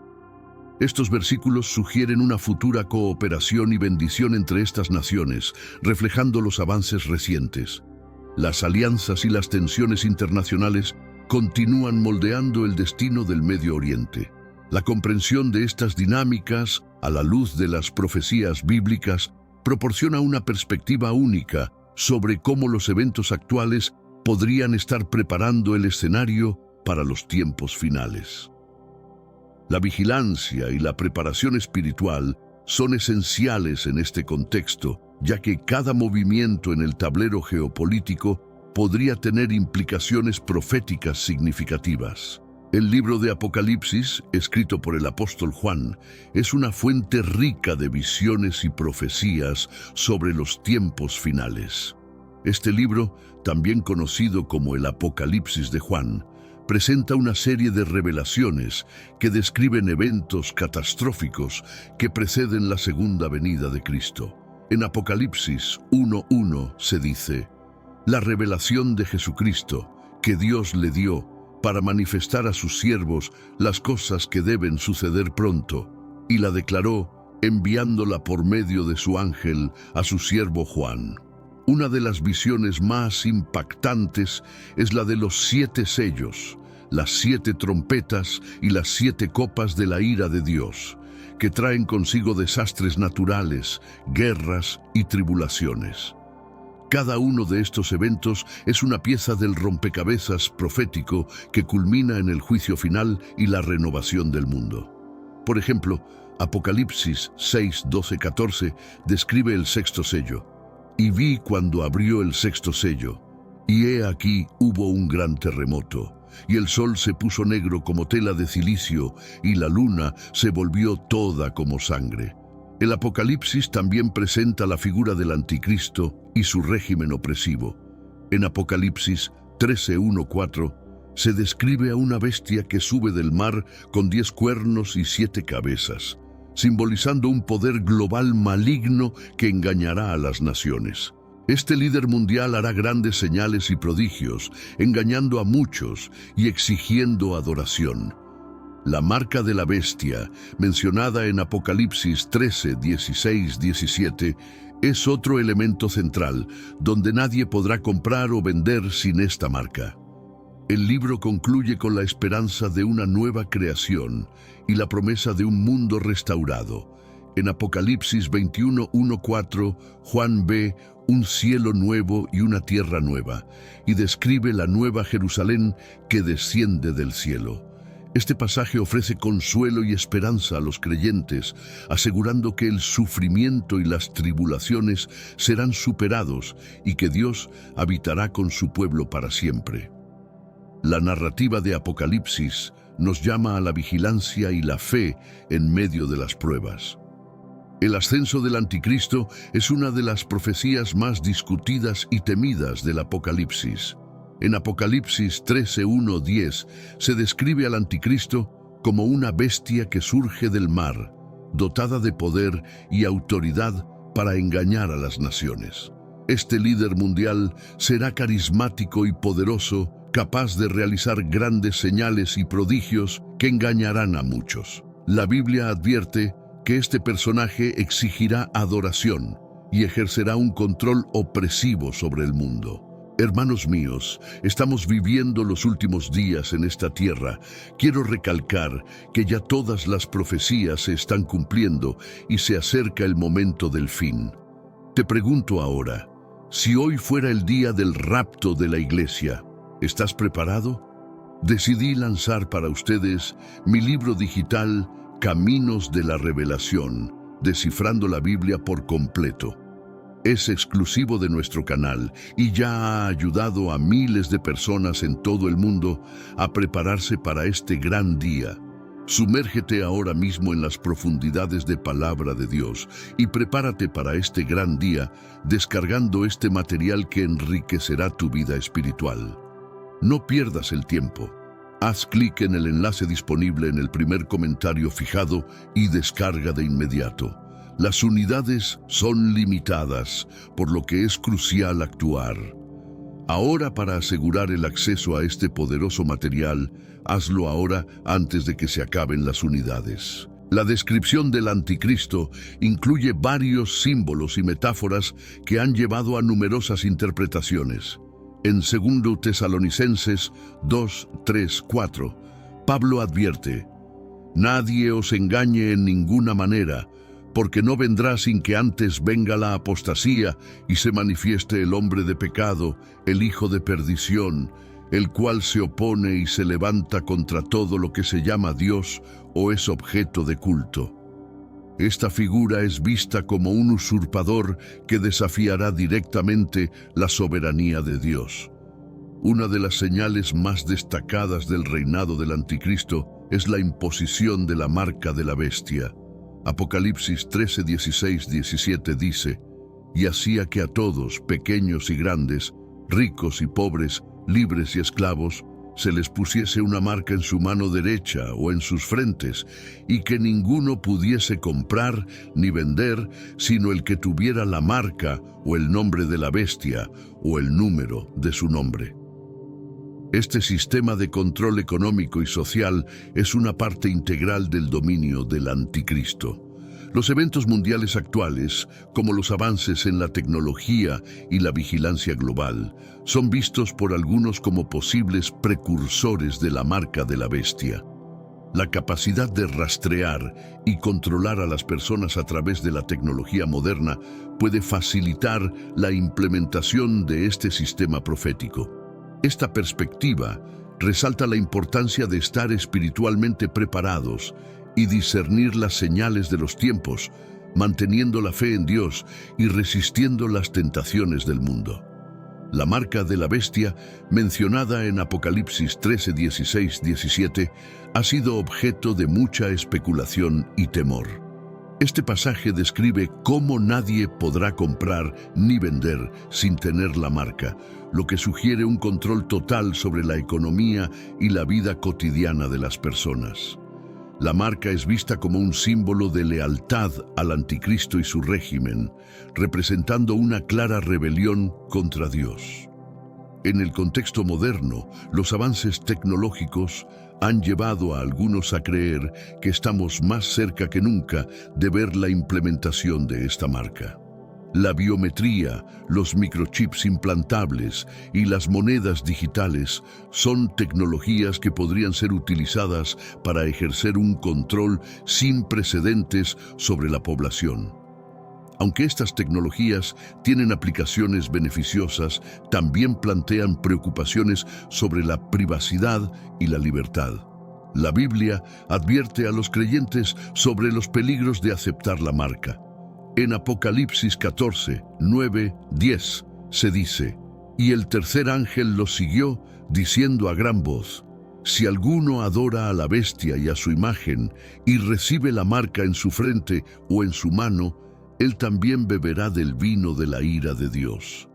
Estos versículos sugieren una futura cooperación y bendición entre estas naciones, reflejando los avances recientes. Las alianzas y las tensiones internacionales continúan moldeando el destino del Medio Oriente. La comprensión de estas dinámicas, a la luz de las profecías bíblicas, proporciona una perspectiva única sobre cómo los eventos actuales podrían estar preparando el escenario para los tiempos finales. La vigilancia y la preparación espiritual son esenciales en este contexto, ya que cada movimiento en el tablero geopolítico podría tener implicaciones proféticas significativas. El libro de Apocalipsis, escrito por el apóstol Juan, es una fuente rica de visiones y profecías sobre los tiempos finales. Este libro, también conocido como el Apocalipsis de Juan, presenta una serie de revelaciones que describen eventos catastróficos que preceden la segunda venida de Cristo. En Apocalipsis 1:1 se dice: «La revelación de Jesucristo, que Dios le dio, para manifestar a sus siervos las cosas que deben suceder pronto, y la declaró enviándola por medio de su ángel a su siervo Juan. Una de las visiones más impactantes es la de los 7 sellos, las 7 trompetas y las 7 copas de la ira de Dios, que traen consigo desastres naturales, guerras y tribulaciones. Cada uno de estos eventos es una pieza del rompecabezas profético que culmina en el juicio final y la renovación del mundo. Por ejemplo, Apocalipsis 6, 12, 14 describe el 6º sello. Y vi cuando abrió el 6º sello, y he aquí hubo un gran terremoto, y el sol se puso negro como tela de cilicio, y la luna se volvió toda como sangre. El Apocalipsis también presenta la figura del Anticristo y su régimen opresivo. En Apocalipsis 13, 1, 4 se describe a una bestia que sube del mar con 10 cuernos y 7 cabezas, simbolizando un poder global maligno que engañará a las naciones. Este líder mundial hará grandes señales y prodigios, engañando a muchos y exigiendo adoración. La marca de la bestia, mencionada en Apocalipsis 13, 16, 17, es otro elemento central, donde nadie podrá comprar o vender sin esta marca. El libro concluye con la esperanza de una nueva creación y la promesa de un mundo restaurado. En Apocalipsis 21, 1, 4, Juan ve un cielo nuevo y una tierra nueva, y describe la nueva Jerusalén que desciende del cielo. Este pasaje ofrece consuelo y esperanza a los creyentes, asegurando que el sufrimiento y las tribulaciones serán superados y que Dios habitará con su pueblo para siempre. La narrativa de Apocalipsis nos llama a la vigilancia y la fe en medio de las pruebas. El ascenso del Anticristo es una de las profecías más discutidas y temidas del Apocalipsis. En Apocalipsis 13, 1, 10 se describe al Anticristo como una bestia que surge del mar, dotada de poder y autoridad para engañar a las naciones. Este líder mundial será carismático y poderoso, capaz de realizar grandes señales y prodigios que engañarán a muchos. La Biblia advierte que este personaje exigirá adoración y ejercerá un control opresivo sobre el mundo. Hermanos míos, estamos viviendo los últimos días en esta tierra. Quiero recalcar que ya todas las profecías se están cumpliendo y se acerca el momento del fin. Te pregunto ahora, si hoy fuera el día del rapto de la iglesia, ¿estás preparado? Decidí lanzar para ustedes mi libro digital Caminos de la Revelación, descifrando la Biblia por completo. Es exclusivo de nuestro canal y ya ha ayudado a miles de personas en todo el mundo a prepararse para este gran día. Sumérgete ahora mismo en las profundidades de Palabra de Dios y prepárate para este gran día descargando este material que enriquecerá tu vida espiritual. No pierdas el tiempo. Haz clic en el enlace disponible en el primer comentario fijado y descarga de inmediato. Las unidades son limitadas, por lo que es crucial actuar. Ahora, para asegurar el acceso a este poderoso material, hazlo ahora antes de que se acaben las unidades. La descripción del Anticristo incluye varios símbolos y metáforas que han llevado a numerosas interpretaciones. En 2 Tesalonicenses 2, 3, 4, Pablo advierte: «Nadie os engañe en ninguna manera, porque no vendrá sin que antes venga la apostasía y se manifieste el hombre de pecado, el hijo de perdición, el cual se opone y se levanta contra todo lo que se llama Dios o es objeto de culto». Esta figura es vista como un usurpador que desafiará directamente la soberanía de Dios. Una de las señales más destacadas del reinado del Anticristo es la imposición de la marca de la bestia. Apocalipsis 13, 16, 17 dice: «Y hacía que a todos, pequeños y grandes, ricos y pobres, libres y esclavos, se les pusiese una marca en su mano derecha o en sus frentes, y que ninguno pudiese comprar ni vender, sino el que tuviera la marca o el nombre de la bestia o el número de su nombre». Este sistema de control económico y social es una parte integral del dominio del anticristo. Los eventos mundiales actuales, como los avances en la tecnología y la vigilancia global, son vistos por algunos como posibles precursores de la marca de la bestia. La capacidad de rastrear y controlar a las personas a través de la tecnología moderna puede facilitar la implementación de este sistema profético. Esta perspectiva resalta la importancia de estar espiritualmente preparados y discernir las señales de los tiempos, manteniendo la fe en Dios y resistiendo las tentaciones del mundo. La marca de la bestia, mencionada en Apocalipsis 13, 16, 17, ha sido objeto de mucha especulación y temor. Este pasaje describe cómo nadie podrá comprar ni vender sin tener la marca, lo que sugiere un control total sobre la economía y la vida cotidiana de las personas. La marca es vista como un símbolo de lealtad al anticristo y su régimen, representando una clara rebelión contra Dios. En el contexto moderno, los avances tecnológicos han llevado a algunos a creer que estamos más cerca que nunca de ver la implementación de esta marca. La biometría, los microchips implantables y las monedas digitales son tecnologías que podrían ser utilizadas para ejercer un control sin precedentes sobre la población. Aunque estas tecnologías tienen aplicaciones beneficiosas, también plantean preocupaciones sobre la privacidad y la libertad. La Biblia advierte a los creyentes sobre los peligros de aceptar la marca. En Apocalipsis 14, 9, 10 se dice: «Y el tercer ángel los siguió, diciendo a gran voz: si alguno adora a la bestia y a su imagen, y recibe la marca en su frente o en su mano, él también beberá del vino de la ira de Dios».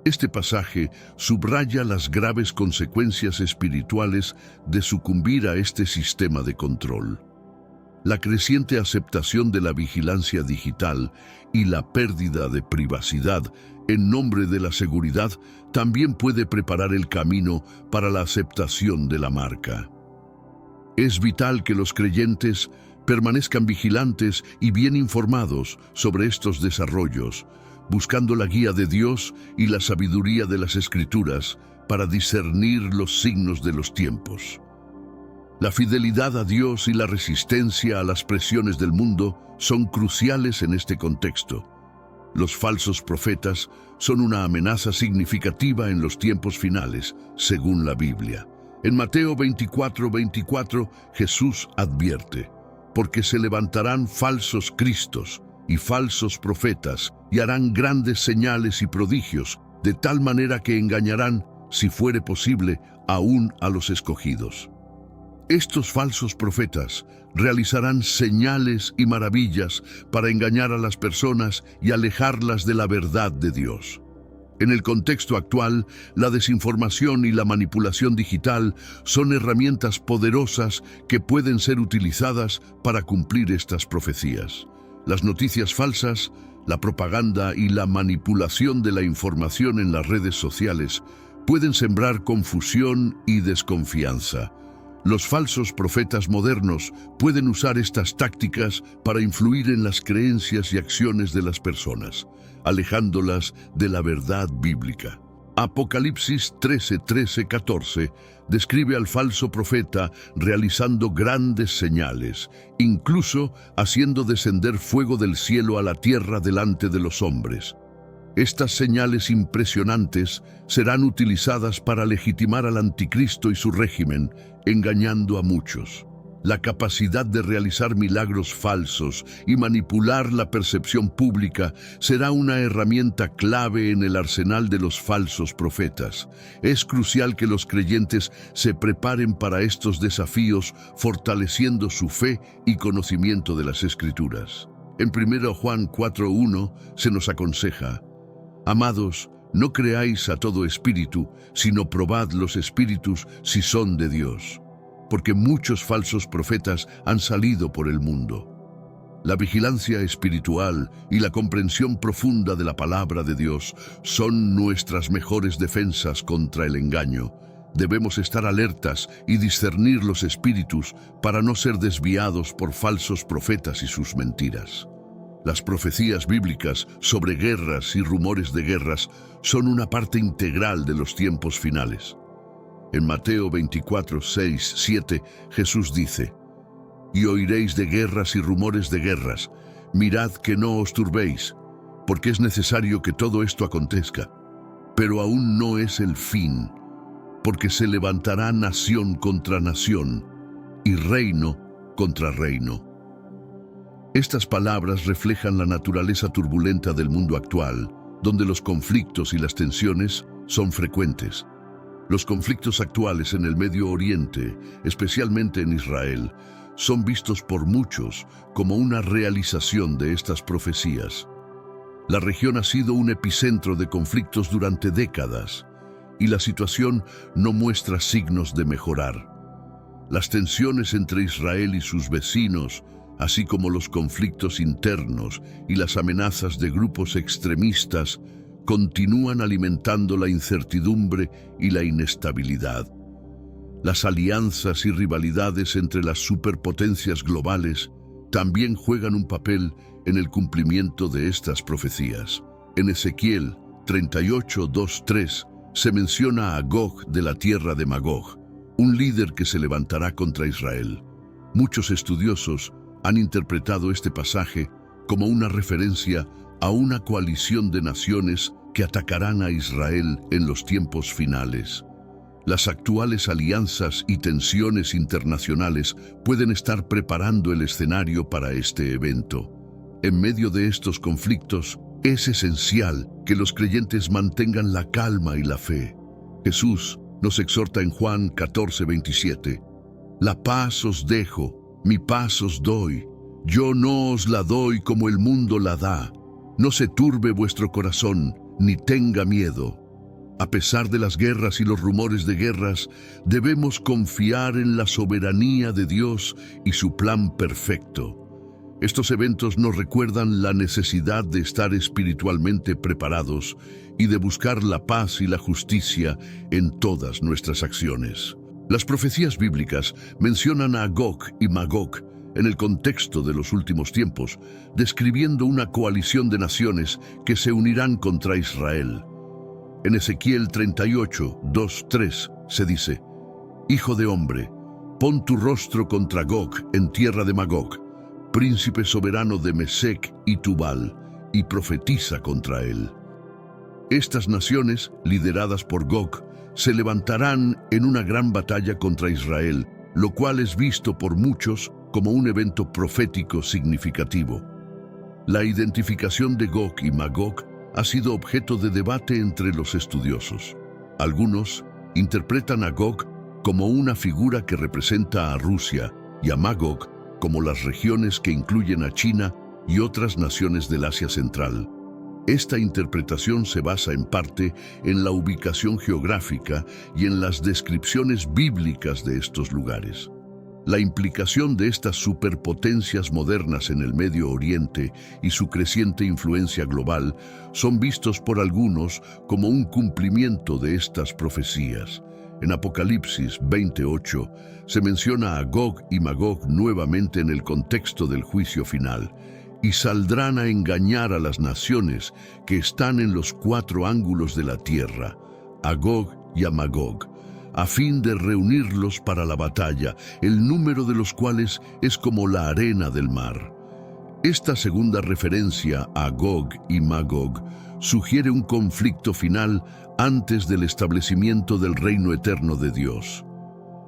Este pasaje subraya las graves consecuencias espirituales de sucumbir a este sistema de control. La creciente aceptación de la vigilancia digital y la pérdida de privacidad en nombre de la seguridad también puede preparar el camino para la aceptación de la marca. Es vital que los creyentes permanezcan vigilantes y bien informados sobre estos desarrollos, buscando la guía de Dios y la sabiduría de las Escrituras para discernir los signos de los tiempos. La fidelidad a Dios y la resistencia a las presiones del mundo son cruciales en este contexto. Los falsos profetas son una amenaza significativa en los tiempos finales, según la Biblia. En Mateo 24:24, Jesús advierte: «Porque se levantarán falsos cristos y falsos profetas, y harán grandes señales y prodigios, de tal manera que engañarán, si fuere posible, aún a los escogidos». Estos falsos profetas realizarán señales y maravillas para engañar a las personas y alejarlas de la verdad de Dios. En el contexto actual, la desinformación y la manipulación digital son herramientas poderosas que pueden ser utilizadas para cumplir estas profecías. Las noticias falsas, la propaganda y la manipulación de la información en las redes sociales pueden sembrar confusión y desconfianza. Los falsos profetas modernos pueden usar estas tácticas para influir en las creencias y acciones de las personas, alejándolas de la verdad bíblica. Apocalipsis 13:14 describe al falso profeta realizando grandes señales, incluso haciendo descender fuego del cielo a la tierra delante de los hombres. Estas señales impresionantes serán utilizadas para legitimar al anticristo y su régimen, engañando a muchos. La capacidad de realizar milagros falsos y manipular la percepción pública será una herramienta clave en el arsenal de los falsos profetas. Es crucial que los creyentes se preparen para estos desafíos, fortaleciendo su fe y conocimiento de las Escrituras. En 1 Juan 4:1 se nos aconseja: «Amados, no creáis a todo espíritu, sino probad los espíritus si son de Dios, porque muchos falsos profetas han salido por el mundo». La vigilancia espiritual y la comprensión profunda de la palabra de Dios son nuestras mejores defensas contra el engaño, Debemos estar alertas y discernir los espíritus para no ser desviados por falsos profetas y sus mentiras. Las profecías bíblicas sobre guerras y rumores de guerras son una parte integral de los tiempos finales. En Mateo 24, 6, 7, Jesús dice: «Y oiréis de guerras y rumores de guerras. Mirad que no os turbéis, porque es necesario que todo esto acontezca. Pero aún no es el fin, porque se levantará nación contra nación y reino contra reino». Estas palabras reflejan la naturaleza turbulenta del mundo actual, donde los conflictos y las tensiones son frecuentes. Los conflictos actuales en el Medio Oriente, especialmente en Israel, son vistos por muchos como una realización de estas profecías. La región ha sido un epicentro de conflictos durante décadas, y la situación no muestra signos de mejorar. Las tensiones entre Israel y sus vecinos, así como los conflictos internos y las amenazas de grupos extremistas, continúan alimentando la incertidumbre y la inestabilidad. Las alianzas y rivalidades entre las superpotencias globales también juegan un papel en el cumplimiento de estas profecías. En Ezequiel 38, 2, 3 se menciona a Gog de la tierra de Magog, un líder que se levantará contra Israel. Muchos estudiosos han interpretado este pasaje como una referencia a una coalición de naciones que atacarán a Israel en los tiempos finales. Las actuales alianzas y tensiones internacionales pueden estar preparando el escenario para este evento. En medio de estos conflictos, es esencial que los creyentes mantengan la calma y la fe. Jesús nos exhorta en Juan 14, 27. «La paz os dejo, mi paz os doy. Yo no os la doy como el mundo la da. No se turbe vuestro corazón, ni tenga miedo». A pesar de las guerras y los rumores de guerras, debemos confiar en la soberanía de Dios y su plan perfecto. Estos eventos nos recuerdan la necesidad de estar espiritualmente preparados y de buscar la paz y la justicia en todas nuestras acciones. Las profecías bíblicas mencionan a Gog y Magog en el contexto de los últimos tiempos, describiendo una coalición de naciones que se unirán contra Israel. En Ezequiel 38, 2, 3 se dice: «Hijo de hombre, pon tu rostro contra Gog en tierra de Magog, príncipe soberano de Mesec y Tubal, y profetiza contra él». Estas naciones, lideradas por Gog, se levantarán en una gran batalla contra Israel, lo cual es visto por muchos como un evento profético significativo. La identificación de Gog y Magog ha sido objeto de debate entre los estudiosos. Algunos interpretan a Gog como una figura que representa a Rusia y a Magog como las regiones que incluyen a China y otras naciones del Asia Central. Esta interpretación se basa en parte en la ubicación geográfica y en las descripciones bíblicas de estos lugares. La implicación de estas superpotencias modernas en el Medio Oriente y su creciente influencia global son vistos por algunos como un cumplimiento de estas profecías. En Apocalipsis 28 se menciona a Gog y Magog nuevamente en el contexto del juicio final, y saldrán a engañar a las naciones que están en los 4 ángulos de la tierra, a Gog y a Magog, a fin de reunirlos para la batalla, el número de los cuales es como la arena del mar. Esta segunda referencia a Gog y Magog sugiere un conflicto final antes del establecimiento del reino eterno de Dios.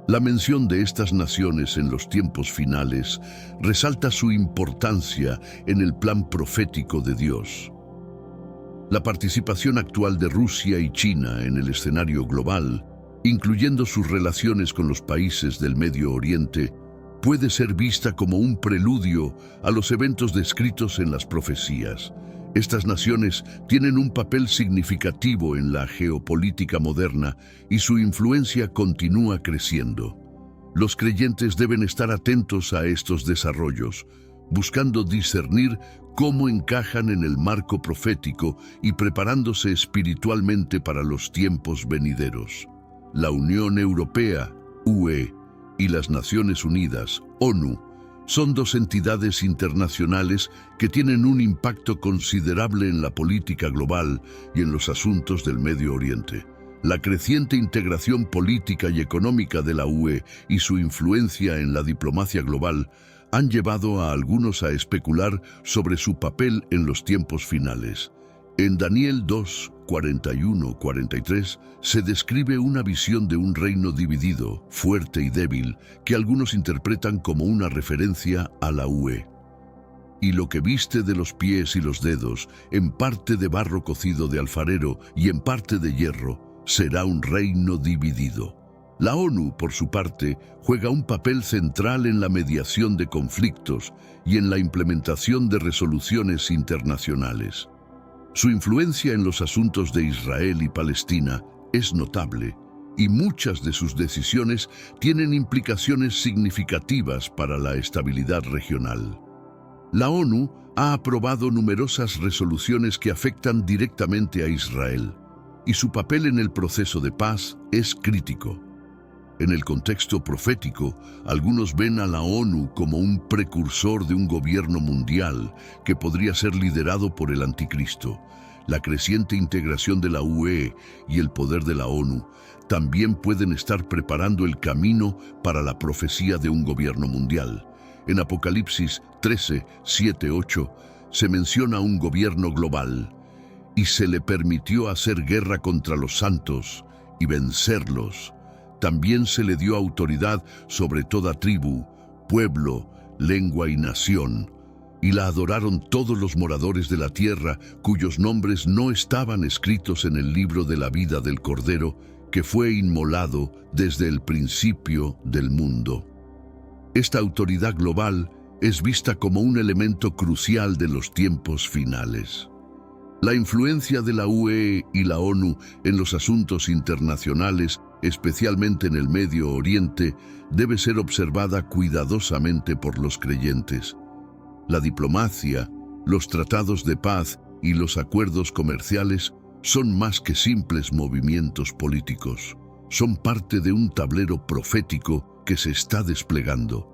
La mención de estas naciones en los tiempos finales resalta su importancia en el plan profético de Dios. La participación actual de Rusia y China en el escenario global, incluyendo sus relaciones con los países del Medio Oriente, puede ser vista como un preludio a los eventos descritos en las profecías. Estas naciones tienen un papel significativo en la geopolítica moderna y su influencia continúa creciendo. Los creyentes deben estar atentos a estos desarrollos, buscando discernir cómo encajan en el marco profético y preparándose espiritualmente para los tiempos venideros. La Unión Europea, UE, y las Naciones Unidas, ONU, son dos entidades internacionales que tienen un impacto considerable en la política global y en los asuntos del Medio Oriente. La creciente integración política y económica de la UE y su influencia en la diplomacia global han llevado a algunos a especular sobre su papel en los tiempos finales. En Daniel 2, 41-43 se describe una visión de un reino dividido, fuerte y débil, que algunos interpretan como una referencia a la UE. Y lo que viste de los pies y los dedos, en parte de barro cocido de alfarero y en parte de hierro, será un reino dividido. La ONU, por su parte, juega un papel central en la mediación de conflictos y en la implementación de resoluciones internacionales. Su influencia en los asuntos de Israel y Palestina es notable, y muchas de sus decisiones tienen implicaciones significativas para la estabilidad regional. La ONU ha aprobado numerosas resoluciones que afectan directamente a Israel, y su papel en el proceso de paz es crítico. En el contexto profético, algunos ven a la ONU como un precursor de un gobierno mundial que podría ser liderado por el anticristo. La creciente integración de la UE y el poder de la ONU también pueden estar preparando el camino para la profecía de un gobierno mundial. En Apocalipsis 13, 7, 8 se menciona un gobierno global y se le permitió hacer guerra contra los santos y vencerlos. También se le dio autoridad sobre toda tribu, pueblo, lengua y nación, y la adoraron todos los moradores de la tierra cuyos nombres no estaban escritos en el libro de la vida del Cordero, que fue inmolado desde el principio del mundo. Esta autoridad global es vista como un elemento crucial de los tiempos finales. La influencia de la UE y la ONU en los asuntos internacionales, especialmente en el Medio Oriente, debe ser observada cuidadosamente por los creyentes. La diplomacia, los tratados de paz y los acuerdos comerciales son más que simples movimientos políticos. Son parte de un tablero profético que se está desplegando.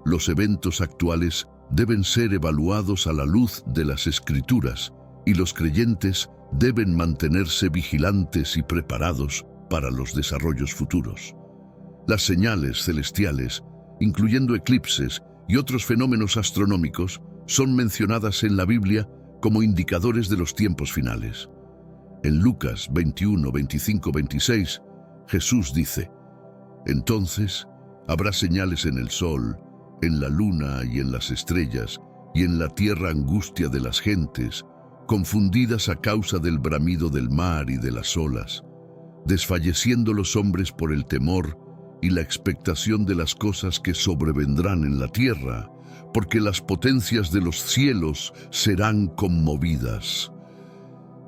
Los eventos actuales deben ser evaluados a la luz de las Escrituras, y los creyentes deben mantenerse vigilantes y preparados para los desarrollos futuros. Las señales celestiales, incluyendo eclipses y otros fenómenos astronómicos, son mencionadas en la Biblia como indicadores de los tiempos finales. En Lucas 21, 25, 26, Jesús dice: «Entonces habrá señales en el sol, en la luna y en las estrellas, y en la tierra angustia de las gentes, confundidas a causa del bramido del mar y de las olas, desfalleciendo los hombres por el temor y la expectación de las cosas que sobrevendrán en la tierra, porque las potencias de los cielos serán conmovidas».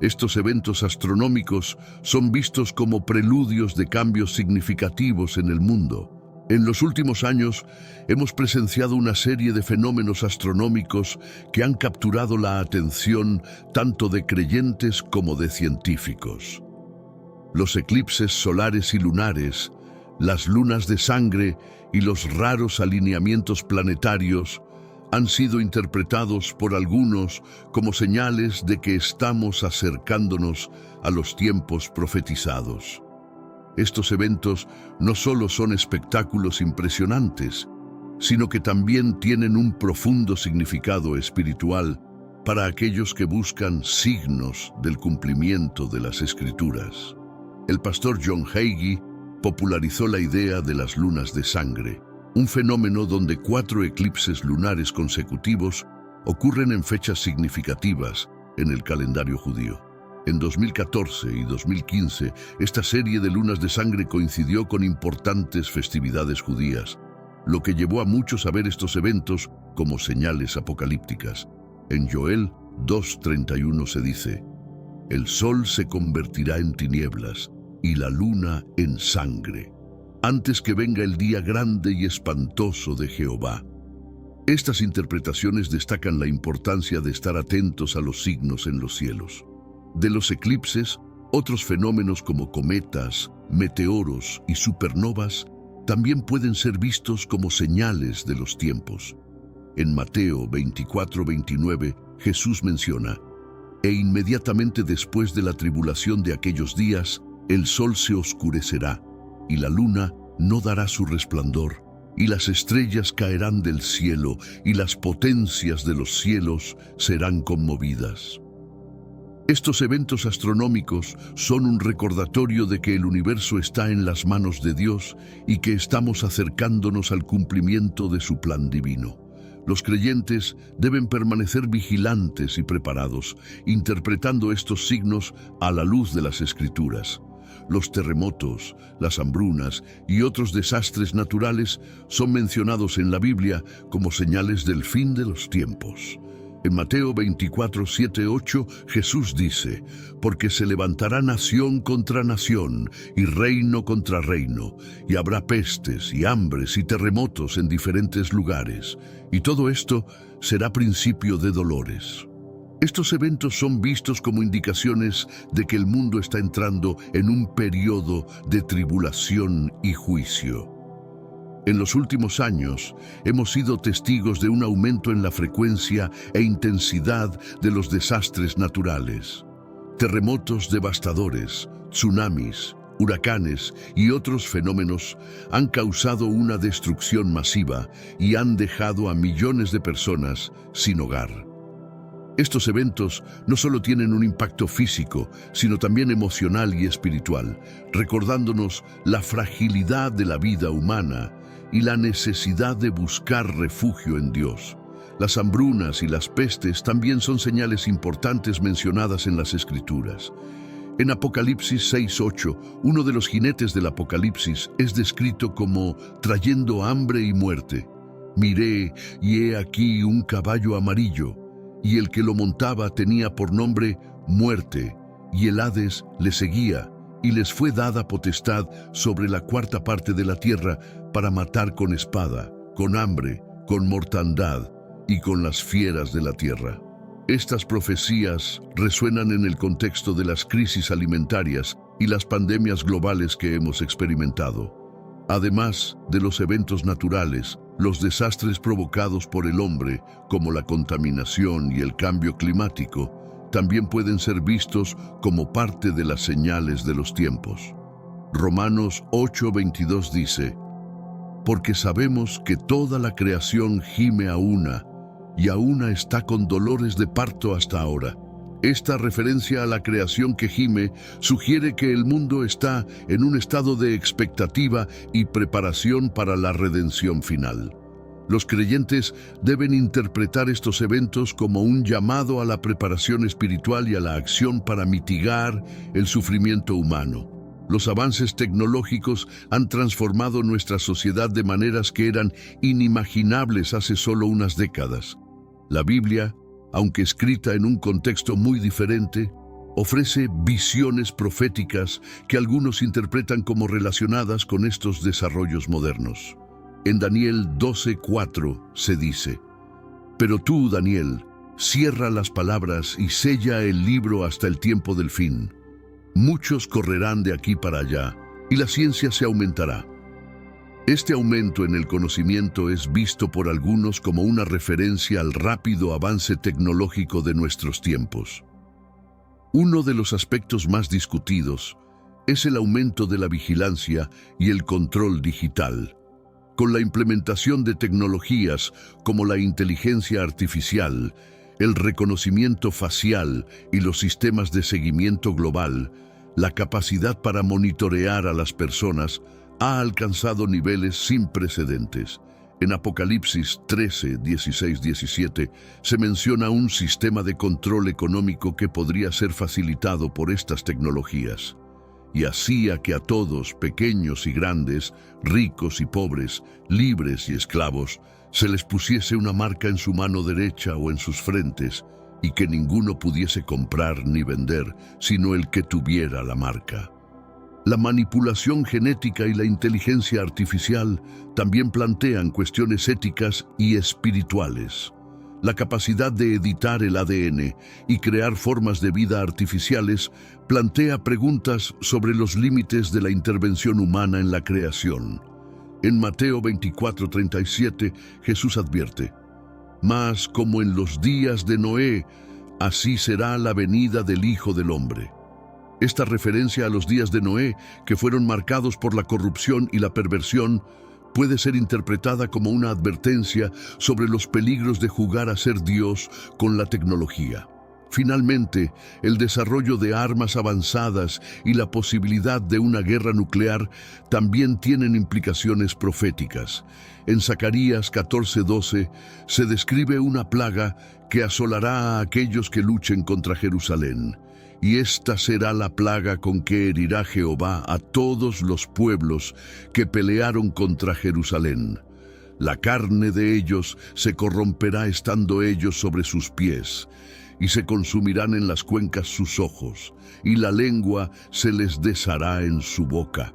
Estos eventos astronómicos son vistos como preludios de cambios significativos en el mundo. En los últimos años hemos presenciado una serie de fenómenos astronómicos que han capturado la atención tanto de creyentes como de científicos. Los eclipses solares y lunares, las lunas de sangre y los raros alineamientos planetarios han sido interpretados por algunos como señales de que estamos acercándonos a los tiempos profetizados. Estos eventos no solo son espectáculos impresionantes, sino que también tienen un profundo significado espiritual para aquellos que buscan signos del cumplimiento de las Escrituras. El pastor John Hagee popularizó la idea de las lunas de sangre, un fenómeno donde 4 eclipses lunares consecutivos ocurren en fechas significativas en el calendario judío. En 2014 y 2015, esta serie de lunas de sangre coincidió con importantes festividades judías, lo que llevó a muchos a ver estos eventos como señales apocalípticas. En Joel 2:31 se dice: «El sol se convertirá en tinieblas y la luna en sangre, antes que venga el día grande y espantoso de Jehová». Estas interpretaciones destacan la importancia de estar atentos a los signos en los cielos. De los eclipses, Otros fenómenos como cometas, meteoros y supernovas también pueden ser vistos como señales de los tiempos. En Mateo 24:29, Jesús menciona: «E inmediatamente después de la tribulación de aquellos días, el sol se oscurecerá, y la luna no dará su resplandor, y las estrellas caerán del cielo, y las potencias de los cielos serán conmovidas». Estos eventos astronómicos son un recordatorio de que el universo está en las manos de Dios y que estamos acercándonos al cumplimiento de su plan divino. Los creyentes deben permanecer vigilantes y preparados, interpretando estos signos a la luz de las Escrituras. Los terremotos, las hambrunas y otros desastres naturales son mencionados en la Biblia como señales del fin de los tiempos. En Mateo 24:7-8, Jesús dice: «Porque se levantará nación contra nación y reino contra reino, y habrá pestes y hambres y terremotos en diferentes lugares, y todo esto será principio de dolores». Estos eventos son vistos como indicaciones de que el mundo está entrando en un periodo de tribulación y juicio. En los últimos años, hemos sido testigos de un aumento en la frecuencia e intensidad de los desastres naturales. Terremotos devastadores, tsunamis, huracanes y otros fenómenos han causado una destrucción masiva y han dejado a millones de personas sin hogar. Estos eventos no solo tienen un impacto físico, sino también emocional y espiritual, recordándonos la fragilidad de la vida humana y la necesidad de buscar refugio en Dios. Las hambrunas y las pestes también son señales importantes mencionadas en las Escrituras. En Apocalipsis 6:8, uno de los jinetes del Apocalipsis es descrito como trayendo hambre y muerte. «Miré, y he aquí un caballo amarillo, y el que lo montaba tenía por nombre Muerte, y el Hades le seguía, y les fue dada potestad sobre la cuarta parte de la tierra para matar con espada, con hambre, con mortandad y con las fieras de la tierra». Estas profecías resuenan en el contexto de las crisis alimentarias y las pandemias globales que hemos experimentado. Además de los eventos naturales, los desastres provocados por el hombre, como la contaminación y el cambio climático, también pueden ser vistos como parte de las señales de los tiempos. Romanos 8:22 dice: «Porque sabemos que toda la creación gime a una, y a una está con dolores de parto hasta ahora». Esta referencia a la creación que gime sugiere que el mundo está en un estado de expectativa y preparación para la redención final. Los creyentes deben interpretar estos eventos como un llamado a la preparación espiritual y a la acción para mitigar el sufrimiento humano. Los avances tecnológicos han transformado nuestra sociedad de maneras que eran inimaginables hace solo unas décadas. La Biblia, aunque escrita en un contexto muy diferente, ofrece visiones proféticas que algunos interpretan como relacionadas con estos desarrollos modernos. En Daniel 12:4 se dice: «Pero tú, Daniel, cierra las palabras y sella el libro hasta el tiempo del fin. Muchos correrán de aquí para allá, y la ciencia se aumentará». Este aumento en el conocimiento es visto por algunos como una referencia al rápido avance tecnológico de nuestros tiempos. Uno de los aspectos más discutidos es el aumento de la vigilancia y el control digital. Con la implementación de tecnologías como la inteligencia artificial, el reconocimiento facial y los sistemas de seguimiento global, la capacidad para monitorear a las personas ha alcanzado niveles sin precedentes. En Apocalipsis 13, 16, 17 se menciona un sistema de control económico que podría ser facilitado por estas tecnologías, y hacía que a todos, pequeños y grandes, ricos y pobres, libres y esclavos, se les pusiese una marca en su mano derecha o en sus frentes, y que ninguno pudiese comprar ni vender, sino el que tuviera la marca. La manipulación genética y la inteligencia artificial también plantean cuestiones éticas y espirituales. La capacidad de editar el ADN y crear formas de vida artificiales plantea preguntas sobre los límites de la intervención humana en la creación. En Mateo 24:37, Jesús advierte: «Mas como en los días de Noé, así será la venida del Hijo del Hombre». Esta referencia a los días de Noé, que fueron marcados por la corrupción y la perversión, puede ser interpretada como una advertencia sobre los peligros de jugar a ser Dios con la tecnología. Finalmente, el desarrollo de armas avanzadas y la posibilidad de una guerra nuclear también tienen implicaciones proféticas. En Zacarías 14:12 se describe una plaga que asolará a aquellos que luchen contra Jerusalén. Y esta será la plaga con que herirá Jehová a todos los pueblos que pelearon contra Jerusalén. La carne de ellos se corromperá estando ellos sobre sus pies, y se consumirán en las cuencas sus ojos, y la lengua se les deshará en su boca.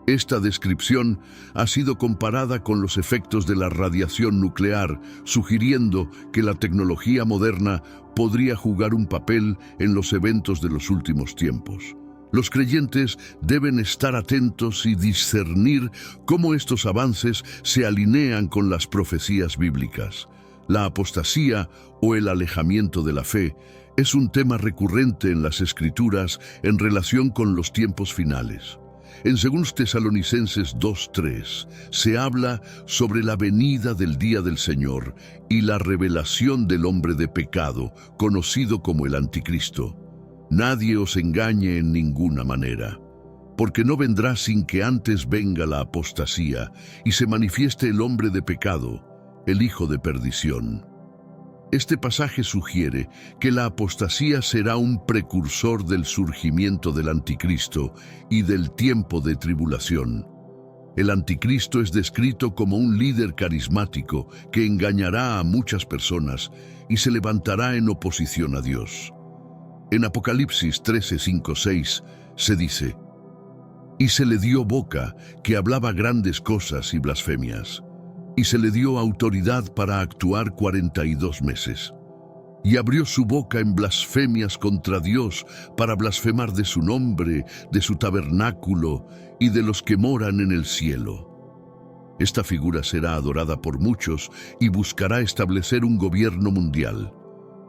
Esta descripción ha sido comparada con los efectos de la radiación nuclear, sugiriendo que la tecnología moderna podría jugar un papel en los eventos de los últimos tiempos. Los creyentes deben estar atentos y discernir cómo estos avances se alinean con las profecías bíblicas. La apostasía o el alejamiento de la fe es un tema recurrente en las Escrituras en relación con los tiempos finales. En 2 Tesalonicenses 2:3 se habla sobre la venida del día del Señor y la revelación del hombre de pecado, conocido como el Anticristo. Nadie os engañe en ninguna manera, porque no vendrá sin que antes venga la apostasía y se manifieste el hombre de pecado, el hijo de perdición. Este pasaje sugiere que la apostasía será un precursor del surgimiento del Anticristo y del tiempo de tribulación. El Anticristo es descrito como un líder carismático que engañará a muchas personas y se levantará en oposición a Dios. En Apocalipsis 13:5-6 se dice: «Y se le dio boca que hablaba grandes cosas y blasfemias, y se le dio autoridad para actuar 42 meses. Y abrió su boca en blasfemias contra Dios para blasfemar de su nombre, de su tabernáculo y de los que moran en el cielo». Esta figura será adorada por muchos y buscará establecer un gobierno mundial.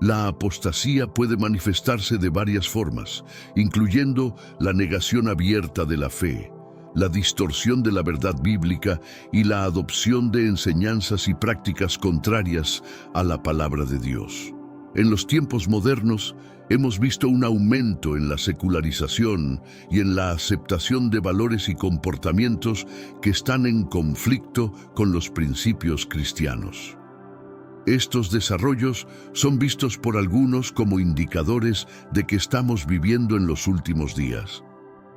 La apostasía puede manifestarse de varias formas, incluyendo la negación abierta de la fe, la distorsión de la verdad bíblica y la adopción de enseñanzas y prácticas contrarias a la palabra de Dios. En los tiempos modernos, hemos visto un aumento en la secularización y en la aceptación de valores y comportamientos que están en conflicto con los principios cristianos. Estos desarrollos son vistos por algunos como indicadores de que estamos viviendo en los últimos días.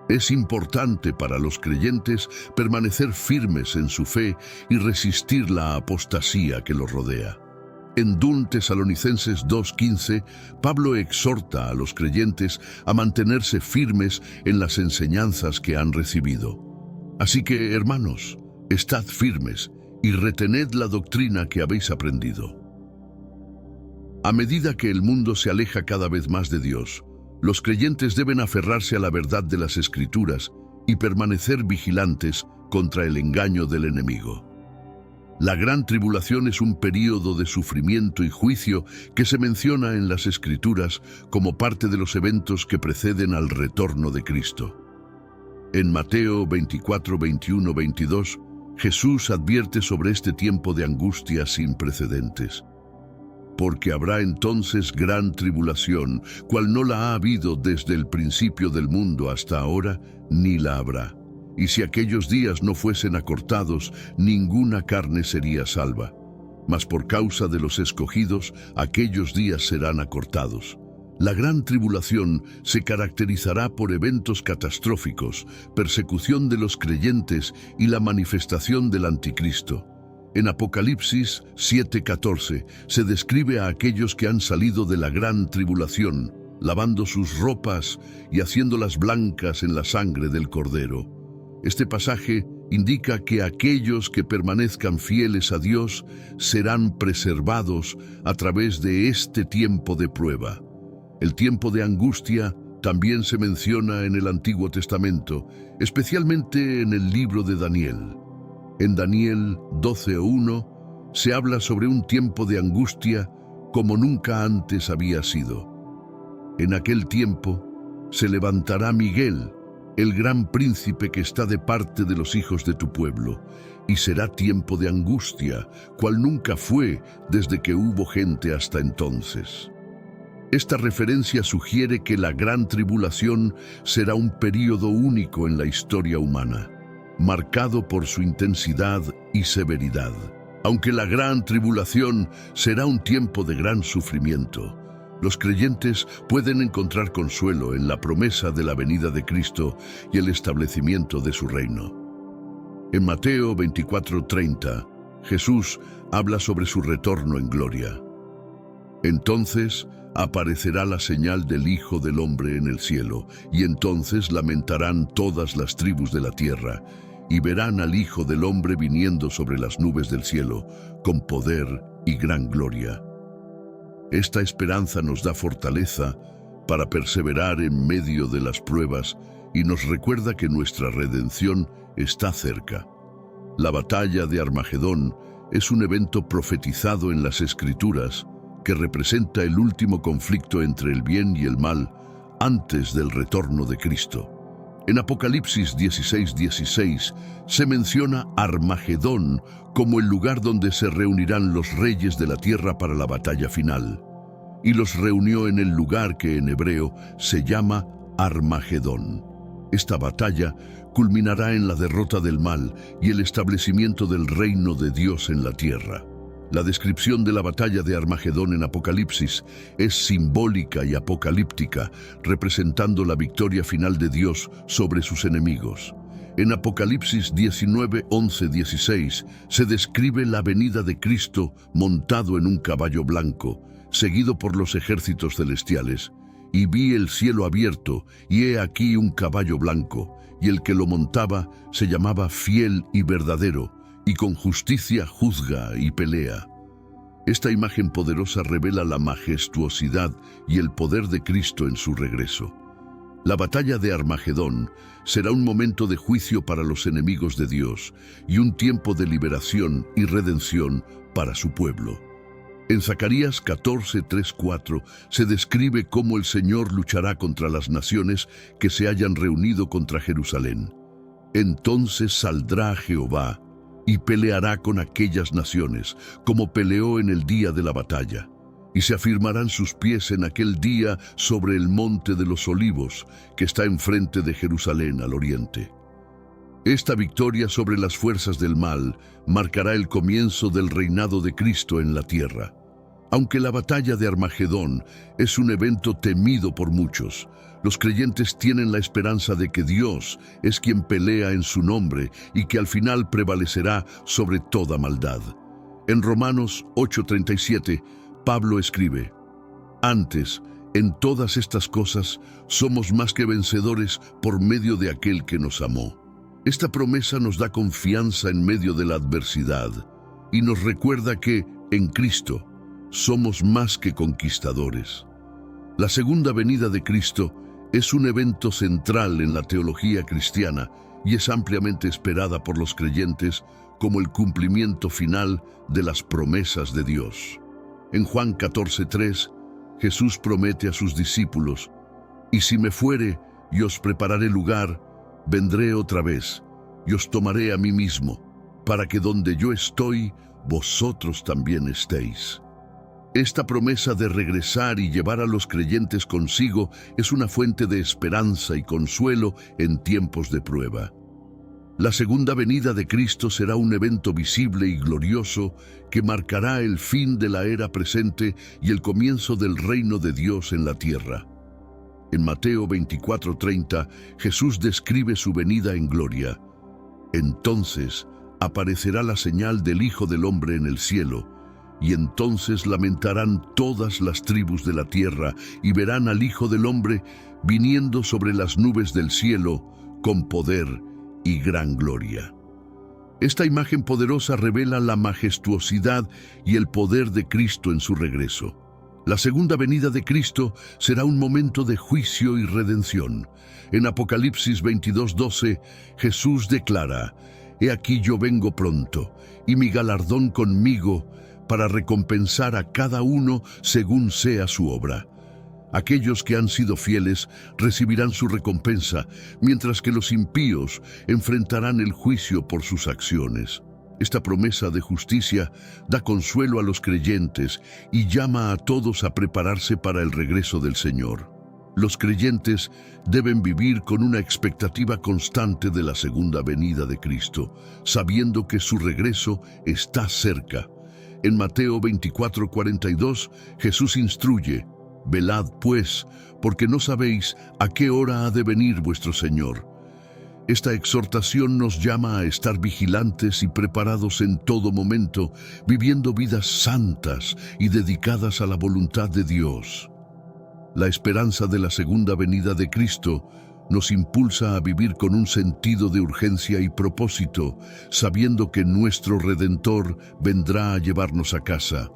Es importante para los creyentes permanecer firmes en su fe y resistir la apostasía que los rodea. En 2 Tesalonicenses 2:15, Pablo exhorta a los creyentes a mantenerse firmes en las enseñanzas que han recibido. Así que, hermanos, estad firmes y retened la doctrina que habéis aprendido. A medida que el mundo se aleja cada vez más de Dios, los creyentes deben aferrarse a la verdad de las Escrituras y permanecer vigilantes contra el engaño del enemigo. La gran tribulación es un período de sufrimiento y juicio que se menciona en las Escrituras como parte de los eventos que preceden al retorno de Cristo. En Mateo 24, 21, 22, Jesús advierte sobre este tiempo de angustia sin precedentes. Porque habrá entonces gran tribulación, cual no la ha habido desde el principio del mundo hasta ahora, ni la habrá. Y si aquellos días no fuesen acortados, ninguna carne sería salva. Mas por causa de los escogidos, aquellos días serán acortados. La gran tribulación se caracterizará por eventos catastróficos, persecución de los creyentes y la manifestación del Anticristo. En Apocalipsis 7:14 se describe a aquellos que han salido de la gran tribulación, lavando sus ropas y haciéndolas blancas en la sangre del Cordero. Este pasaje indica que aquellos que permanezcan fieles a Dios serán preservados a través de este tiempo de prueba. El tiempo de angustia también se menciona en el Antiguo Testamento, especialmente en el libro de Daniel. En Daniel 12:1 se habla sobre un tiempo de angustia como nunca antes había sido. En aquel tiempo se levantará Miguel, el gran príncipe que está de parte de los hijos de tu pueblo, y será tiempo de angustia, cual nunca fue desde que hubo gente hasta entonces. Esta referencia sugiere que la gran tribulación será un período único en la historia humana, marcado por su intensidad y severidad. Aunque la gran tribulación será un tiempo de gran sufrimiento, los creyentes pueden encontrar consuelo en la promesa de la venida de Cristo y el establecimiento de su reino. En Mateo 24:30, Jesús habla sobre su retorno en gloria. Entonces aparecerá la señal del Hijo del Hombre en el cielo, y entonces lamentarán todas las tribus de la tierra, y verán al Hijo del Hombre viniendo sobre las nubes del cielo, con poder y gran gloria. Esta esperanza nos da fortaleza para perseverar en medio de las pruebas y nos recuerda que nuestra redención está cerca. La batalla de Armagedón es un evento profetizado en las Escrituras que representa el último conflicto entre el bien y el mal antes del retorno de Cristo. En Apocalipsis 16:16 se menciona Armagedón como el lugar donde se reunirán los reyes de la tierra para la batalla final, y los reunió en el lugar que en hebreo se llama Armagedón. Esta batalla culminará en la derrota del mal y el establecimiento del reino de Dios en la tierra. La descripción de la batalla de Armagedón en Apocalipsis es simbólica y apocalíptica, representando la victoria final de Dios sobre sus enemigos. En Apocalipsis 19:11-16 se describe la venida de Cristo montado en un caballo blanco, seguido por los ejércitos celestiales. Y vi el cielo abierto, y he aquí un caballo blanco, y el que lo montaba se llamaba Fiel y Verdadero, y con justicia juzga y pelea. Esta imagen poderosa revela la majestuosidad y el poder de Cristo en su regreso. La batalla de Armagedón será un momento de juicio para los enemigos de Dios y un tiempo de liberación y redención para su pueblo. En Zacarías 14:3-4 se describe cómo el Señor luchará contra las naciones que se hayan reunido contra Jerusalén. Entonces saldrá Jehová y peleará con aquellas naciones, como peleó en el día de la batalla, y se afirmarán sus pies en aquel día sobre el monte de los olivos, que está enfrente de Jerusalén al oriente. Esta victoria sobre las fuerzas del mal marcará el comienzo del reinado de Cristo en la tierra. Aunque la batalla de Armagedón es un evento temido por muchos, los creyentes tienen la esperanza de que Dios es quien pelea en su nombre y que al final prevalecerá sobre toda maldad. En Romanos 8:37, Pablo escribe: Antes, en todas estas cosas, somos más que vencedores por medio de aquel que nos amó. Esta promesa nos da confianza en medio de la adversidad y nos recuerda que, en Cristo, somos más que conquistadores. La segunda venida de Cristo es un evento central en la teología cristiana y es ampliamente esperada por los creyentes como el cumplimiento final de las promesas de Dios. En Juan 14:3, Jesús promete a sus discípulos: «Y si me fuere y os prepararé lugar, vendré otra vez y os tomaré a mí mismo, para que donde yo estoy, vosotros también estéis». Esta promesa de regresar y llevar a los creyentes consigo es una fuente de esperanza y consuelo en tiempos de prueba. La segunda venida de Cristo será un evento visible y glorioso que marcará el fin de la era presente y el comienzo del reino de Dios en la tierra. En Mateo 24:30, Jesús describe su venida en gloria. Entonces aparecerá la señal del Hijo del Hombre en el cielo, y entonces lamentarán todas las tribus de la tierra y verán al Hijo del Hombre viniendo sobre las nubes del cielo con poder y gran gloria. Esta imagen poderosa revela la majestuosidad y el poder de Cristo en su regreso. La segunda venida de Cristo será un momento de juicio y redención. En Apocalipsis 22:12, Jesús declara: «He aquí yo vengo pronto, y mi galardón conmigo, para recompensar a cada uno según sea su obra». Aquellos que han sido fieles recibirán su recompensa, mientras que los impíos enfrentarán el juicio por sus acciones. Esta promesa de justicia da consuelo a los creyentes y llama a todos a prepararse para el regreso del Señor. Los creyentes deben vivir con una expectativa constante de la segunda venida de Cristo, sabiendo que su regreso está cerca. En Mateo 24:42, Jesús instruye: «Velad, pues, porque no sabéis a qué hora ha de venir vuestro Señor». Esta exhortación nos llama a estar vigilantes y preparados en todo momento, viviendo vidas santas y dedicadas a la voluntad de Dios. La esperanza de la segunda venida de Cristo nos impulsa a vivir con un sentido de urgencia y propósito, sabiendo que nuestro Redentor vendrá a llevarnos a casa.